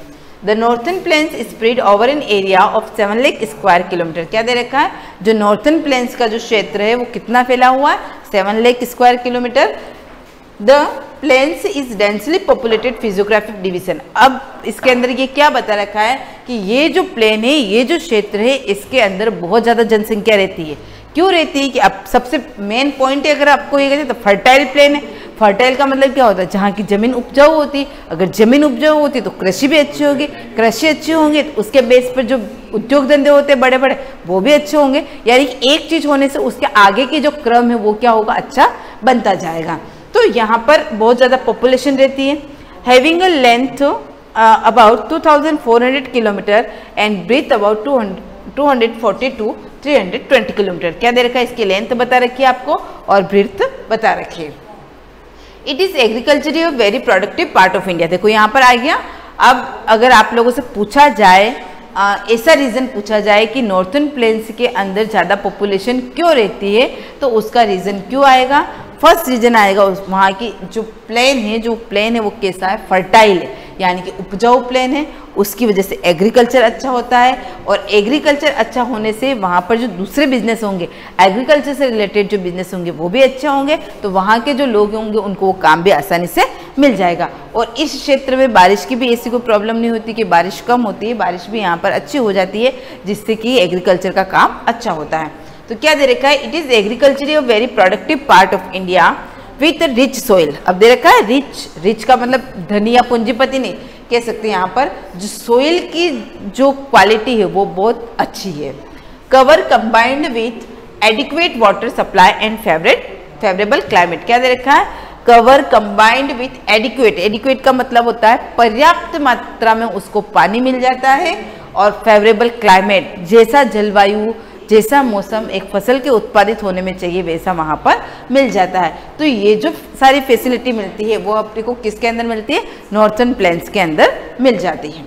The northern plains spread over an area of 7 lakh square kilometre. क्या दे रखा है, जो नॉर्थन प्लेन्स का जो क्षेत्र है वो कितना फैला हुआ है, 7 lakh square kilometre. The plains is densely populated physiographic division. अब इसके अंदर ये क्या बता रखा है कि ये जो प्लेन है, ये जो क्षेत्र है, इसके अंदर बहुत ज़्यादा जनसंख्या रहती है। क्यों रहती है कि अब सबसे मेन पॉइंट है, अगर आपको ये कहते तो फर्टाइल प्लेन है। फर्टाइल का मतलब क्या होता है, जहाँ की जमीन उपजाऊ होती है। अगर जमीन उपजाऊ होती है तो कृषि भी अच्छी होगी, कृषि अच्छी होंगे तो उसके बेस पर जो उद्योग धंधे होते हैं बड़े बड़े वो भी अच्छे होंगे। यानी कि एक चीज़ होने से उसके आगे की जो क्रम है वो क्या होगा, अच्छा बनता जाएगा। तो यहाँ पर बहुत ज़्यादा पॉपुलेशन रहती है। Having a length about 2400 kilometre and breadth about 240 to 320 kilometre. क्या दे रखा है, इसकी लेंथ बता रखी है आपको और ब्रीथ बता रखी है। It is agriculture very productive part of India. देखो यहाँ पर आ गया। अब अगर आप लोगों से पूछा जाए, ऐसा रीज़न पूछा जाए कि नॉर्थन प्लेन्स के अंदर ज़्यादा पॉपुलेशन क्यों रहती है, तो उसका रीज़न क्यों आएगा, फर्स्ट रीजन आएगा उस वहाँ की जो प्लेन है वो कैसा है, फर्टाइल है, यानी कि उपजाऊ प्लेन है। उसकी वजह से एग्रीकल्चर अच्छा होता है और एग्रीकल्चर अच्छा होने से वहाँ पर जो दूसरे बिजनेस होंगे, एग्रीकल्चर से रिलेटेड जो बिजनेस होंगे वो भी अच्छे होंगे। तो वहाँ के जो लोग होंगे उनको वो काम भी आसानी से मिल जाएगा। और इस क्षेत्र में बारिश की भी ऐसी कोई प्रॉब्लम नहीं होती कि बारिश कम होती है, बारिश भी यहाँ पर अच्छी हो जाती है, जिससे कि एग्रीकल्चर का काम अच्छा होता है। तो क्या दे रखा है, it is agriculture a very productive part of India with rich soil. अब दे रखा है रिच का मतलब धनी या पूंजीपति नहीं कह सकते, यहाँ पर जो सोइल की जो क्वालिटी है वो बहुत अच्छी है। Cover combined with adequate water supply and favourable climate. क्या दे रखा है? कवर कंबाइंड विथ एडिक्वेट का मतलब होता है पर्याप्त मात्रा में उसको पानी मिल जाता है, और फेवरेबल क्लाइमेट जैसा जलवायु जैसा मौसम एक फसल के उत्पादित होने में चाहिए वैसा वहाँ पर मिल जाता है। तो ये जो सारी फैसिलिटी मिलती है वो अपने को किसके अंदर मिलती है? नॉर्थर्न प्लेन्स के अंदर मिल जाती है।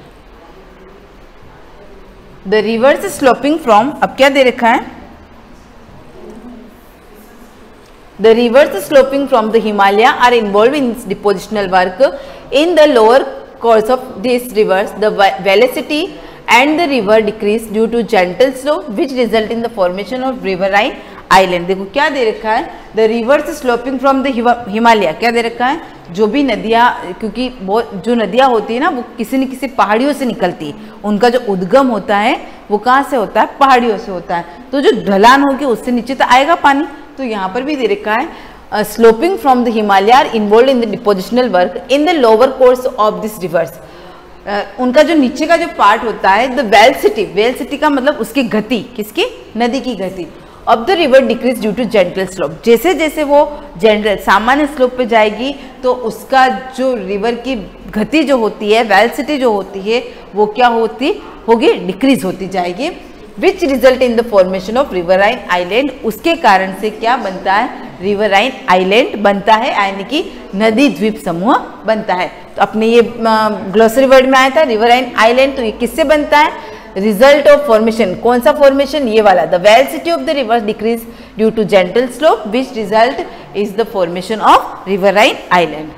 द रिवर्स स्लोपिंग फ्रॉम, अब क्या दे रखा है? The rivers sloping from the Himalaya are involved in depositional work. In the lower course of these rivers, the velocity and the river decrease due to gentle slope, which result in the formation of riverine island. देखो क्या दे रखा है? The rivers sloping from the Himalaya, क्या दे रखा है? जो भी नदियाँ, क्योंकि जो नदियाँ होती है ना वो किसी न किसी पहाड़ियों से निकलती है, उनका जो उद्गम होता है वो कहाँ से होता है? पहाड़ियों से होता है। तो जो ढलान होगी उससे नीचे तो आएगा पानी। तो यहाँ पर भी दे रखा है sloping from the Himalaya are involve in the depositional work in the lower course of this rivers. उनका जो नीचे का जो पार्ट होता है, द वेलसिटी का मतलब उसकी गति, किसकी? नदी की गति। अब the river decrease due to gentle slope, जैसे जैसे वो जनरल सामान्य स्लोप पे जाएगी तो उसका जो रिवर की गति जो होती है, वेलसिटी जो होती है वो क्या होगी? डिक्रीज होती जाएगी। Which result in the formation of riverine island, उसके कारण से क्या बनता है? रिवराइन आइलैंड बनता है, यानी कि नदी द्वीप समूह बनता है। तो अपने ये ग्लोसरी वर्ड में आया था रिवराइन आइलैंड, तो ये किससे बनता है? Result of formation. कौन सा फॉर्मेशन? ये वाला। The velocity of the river decrease due to gentle slope, which result is the formation of riverine island.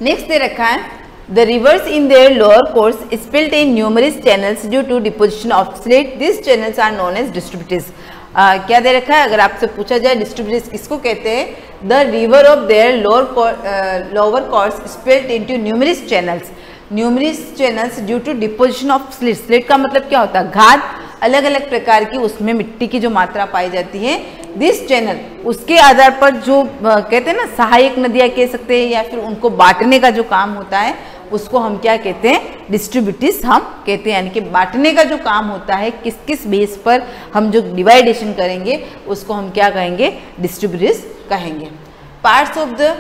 Next दे रखा है The rivers in their lower course spilt in numerous channels due to deposition of slate. These channels are known as distributaries. क्या दे रखा है? अगर आपसे पूछा जाए distributaries किसको कहते हैं? The river of their lower course spilt into numerous channels due to deposition of slate. Slate का मतलब क्या होता है? घात, अलग अलग प्रकार की उसमें मिट्टी की जो मात्रा पाई जाती है। दिस चैनल, उसके आधार पर जो कहते हैं ना सहायक नदियाँ कह सकते हैं, या फिर उनको बांटने का जो काम होता है उसको हम क्या कहते हैं? डिस्ट्रीब्यूटरीज हम कहते हैं। यानी कि बांटने का जो काम होता है, किस किस बेस पर हम जो डिवाइडेशन करेंगे उसको हम क्या कहेंगे? डिस्ट्रीब्यूटरीज कहेंगे। Parts of the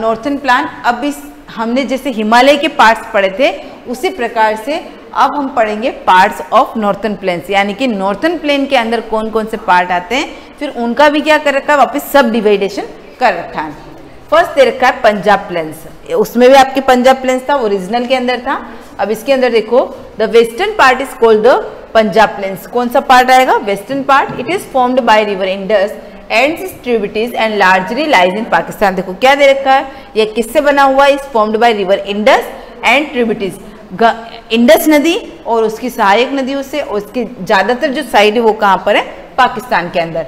northern plan, अब इस हमने जैसे हिमालय के पार्ट्स पढ़े थे उसी प्रकार से अब हम पढ़ेंगे पार्ट्स ऑफ नॉर्थर्न प्लेन्स, यानी कि नॉर्थर्न प्लेन के अंदर कौन कौन से पार्ट आते हैं, फिर उनका भी क्या कर रखा है? वापस सब डिवाइडेशन कर रखा है। फर्स्ट दे रखा है पंजाब प्लेन्स, उसमें भी आपके पंजाब प्लेन्स था, ओरिजिनल के अंदर था। अब इसके अंदर देखो, the western part is called the Punjab plains. कौन सा पार्ट आएगा? Western part. It is formed by river Indus and tributaries and largely lies in Pakistan. देखो क्या दे रखा है? ये किससे बना हुआ है? Is formed by river Indus and tributaries. Indus नदी और उसकी सहायक नदियों से, उसकी ज्यादातर जो साइड है वो कहाँ पर है? पाकिस्तान के अंदर।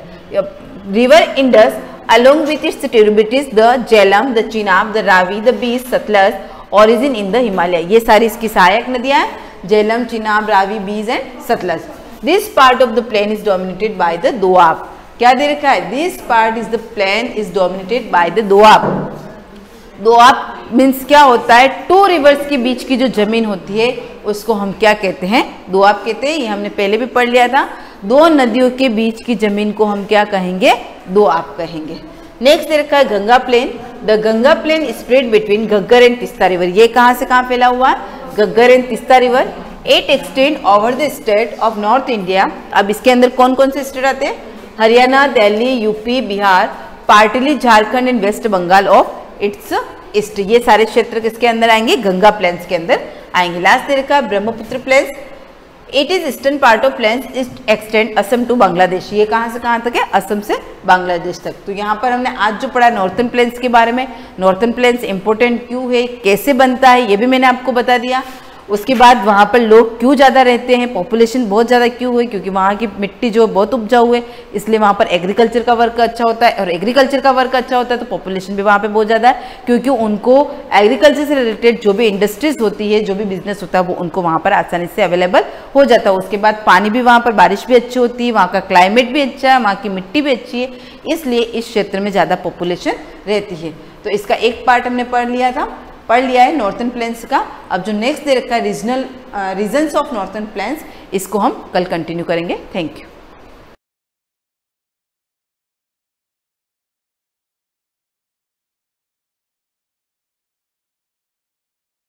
River Indus along with its tributaries the Jhelum, the Chenab, the Ravi, the Beas, Satluj, origin in the Himalaya. ये सारी इसकी सहायक नदियाँ हैं, Jhelum, Chenab, Ravi, Beas and Satluj. This part of the plain is dominated by the Doab. क्या दे रखा है? This part is the plain is dominated by the Doab. Doab means क्या होता है? टू रिवर्स के बीच की जो जमीन होती है उसको हम क्या कहते हैं? दोआब कहते हैं। ये हमने पहले भी पढ़ लिया था। दो नदियों के बीच की जमीन को हम क्या कहेंगे? दोआब कहेंगे। नेक्स्ट दे रखा है Ganga plain. The Ganga plain spread between Ghaggar and Teesta river. ये कहाँ से कहाँ फैला हुआ है? Ghaggar and Teesta river. It extend over the state of north India. अब इसके अंदर कौन कौन से स्टेट आते हैं? Haryana, Delhi, UP, Bihar, partly Jharkhand and West Bengal of its east. ये सारे क्षेत्र किसके अंदर आएंगे? गंगा प्लेन्स के अंदर आएंगे। लास्ट दे रखा है Brahmaputra plains. It is eastern part of plains extend Assam to Bangladesh. ये कहाँ से कहाँ तक है? असम से बांग्लादेश तक। तो यहाँ पर हमने आज जो पढ़ा नॉर्थर्न प्लेन्स के बारे में, नॉर्थर्न प्लेन्स इंपॉर्टेंट क्यों है, कैसे बनता है, ये भी मैंने आपको बता दिया। उसके बाद वहाँ पर लोग क्यों ज़्यादा रहते हैं, पॉपुलेशन बहुत ज़्यादा क्यों हुई, क्योंकि वहाँ की मिट्टी जो बहुत उपजाऊ है, इसलिए वहाँ पर एग्रीकल्चर का वर्क अच्छा होता है, और एग्रीकल्चर का वर्क अच्छा होता है तो पॉपुलेशन भी वहाँ पे बहुत ज़्यादा है, क्योंकि उनको एग्रीकल्चर से रिलेटेड जो भी इंडस्ट्रीज होती है, जो भी बिजनेस होता है, वो उनको वहाँ पर आसानी से अवेलेबल हो जाता है। उसके बाद पानी भी वहाँ पर, बारिश भी अच्छी होती है, वहाँ का क्लाइमेट भी अच्छा है, वहाँ की मिट्टी भी अच्छी है, इसलिए इस क्षेत्र में ज़्यादा पॉपुलेशन रहती है। तो इसका एक पार्ट हमने पढ़ लिया है नॉर्थर्न प्लेन्स का। अब जो नेक्स्ट दे रखा है रीजन्स ऑफ नॉर्थर्न प्लेन्स, इसको हम कल कंटिन्यू करेंगे। Thank you.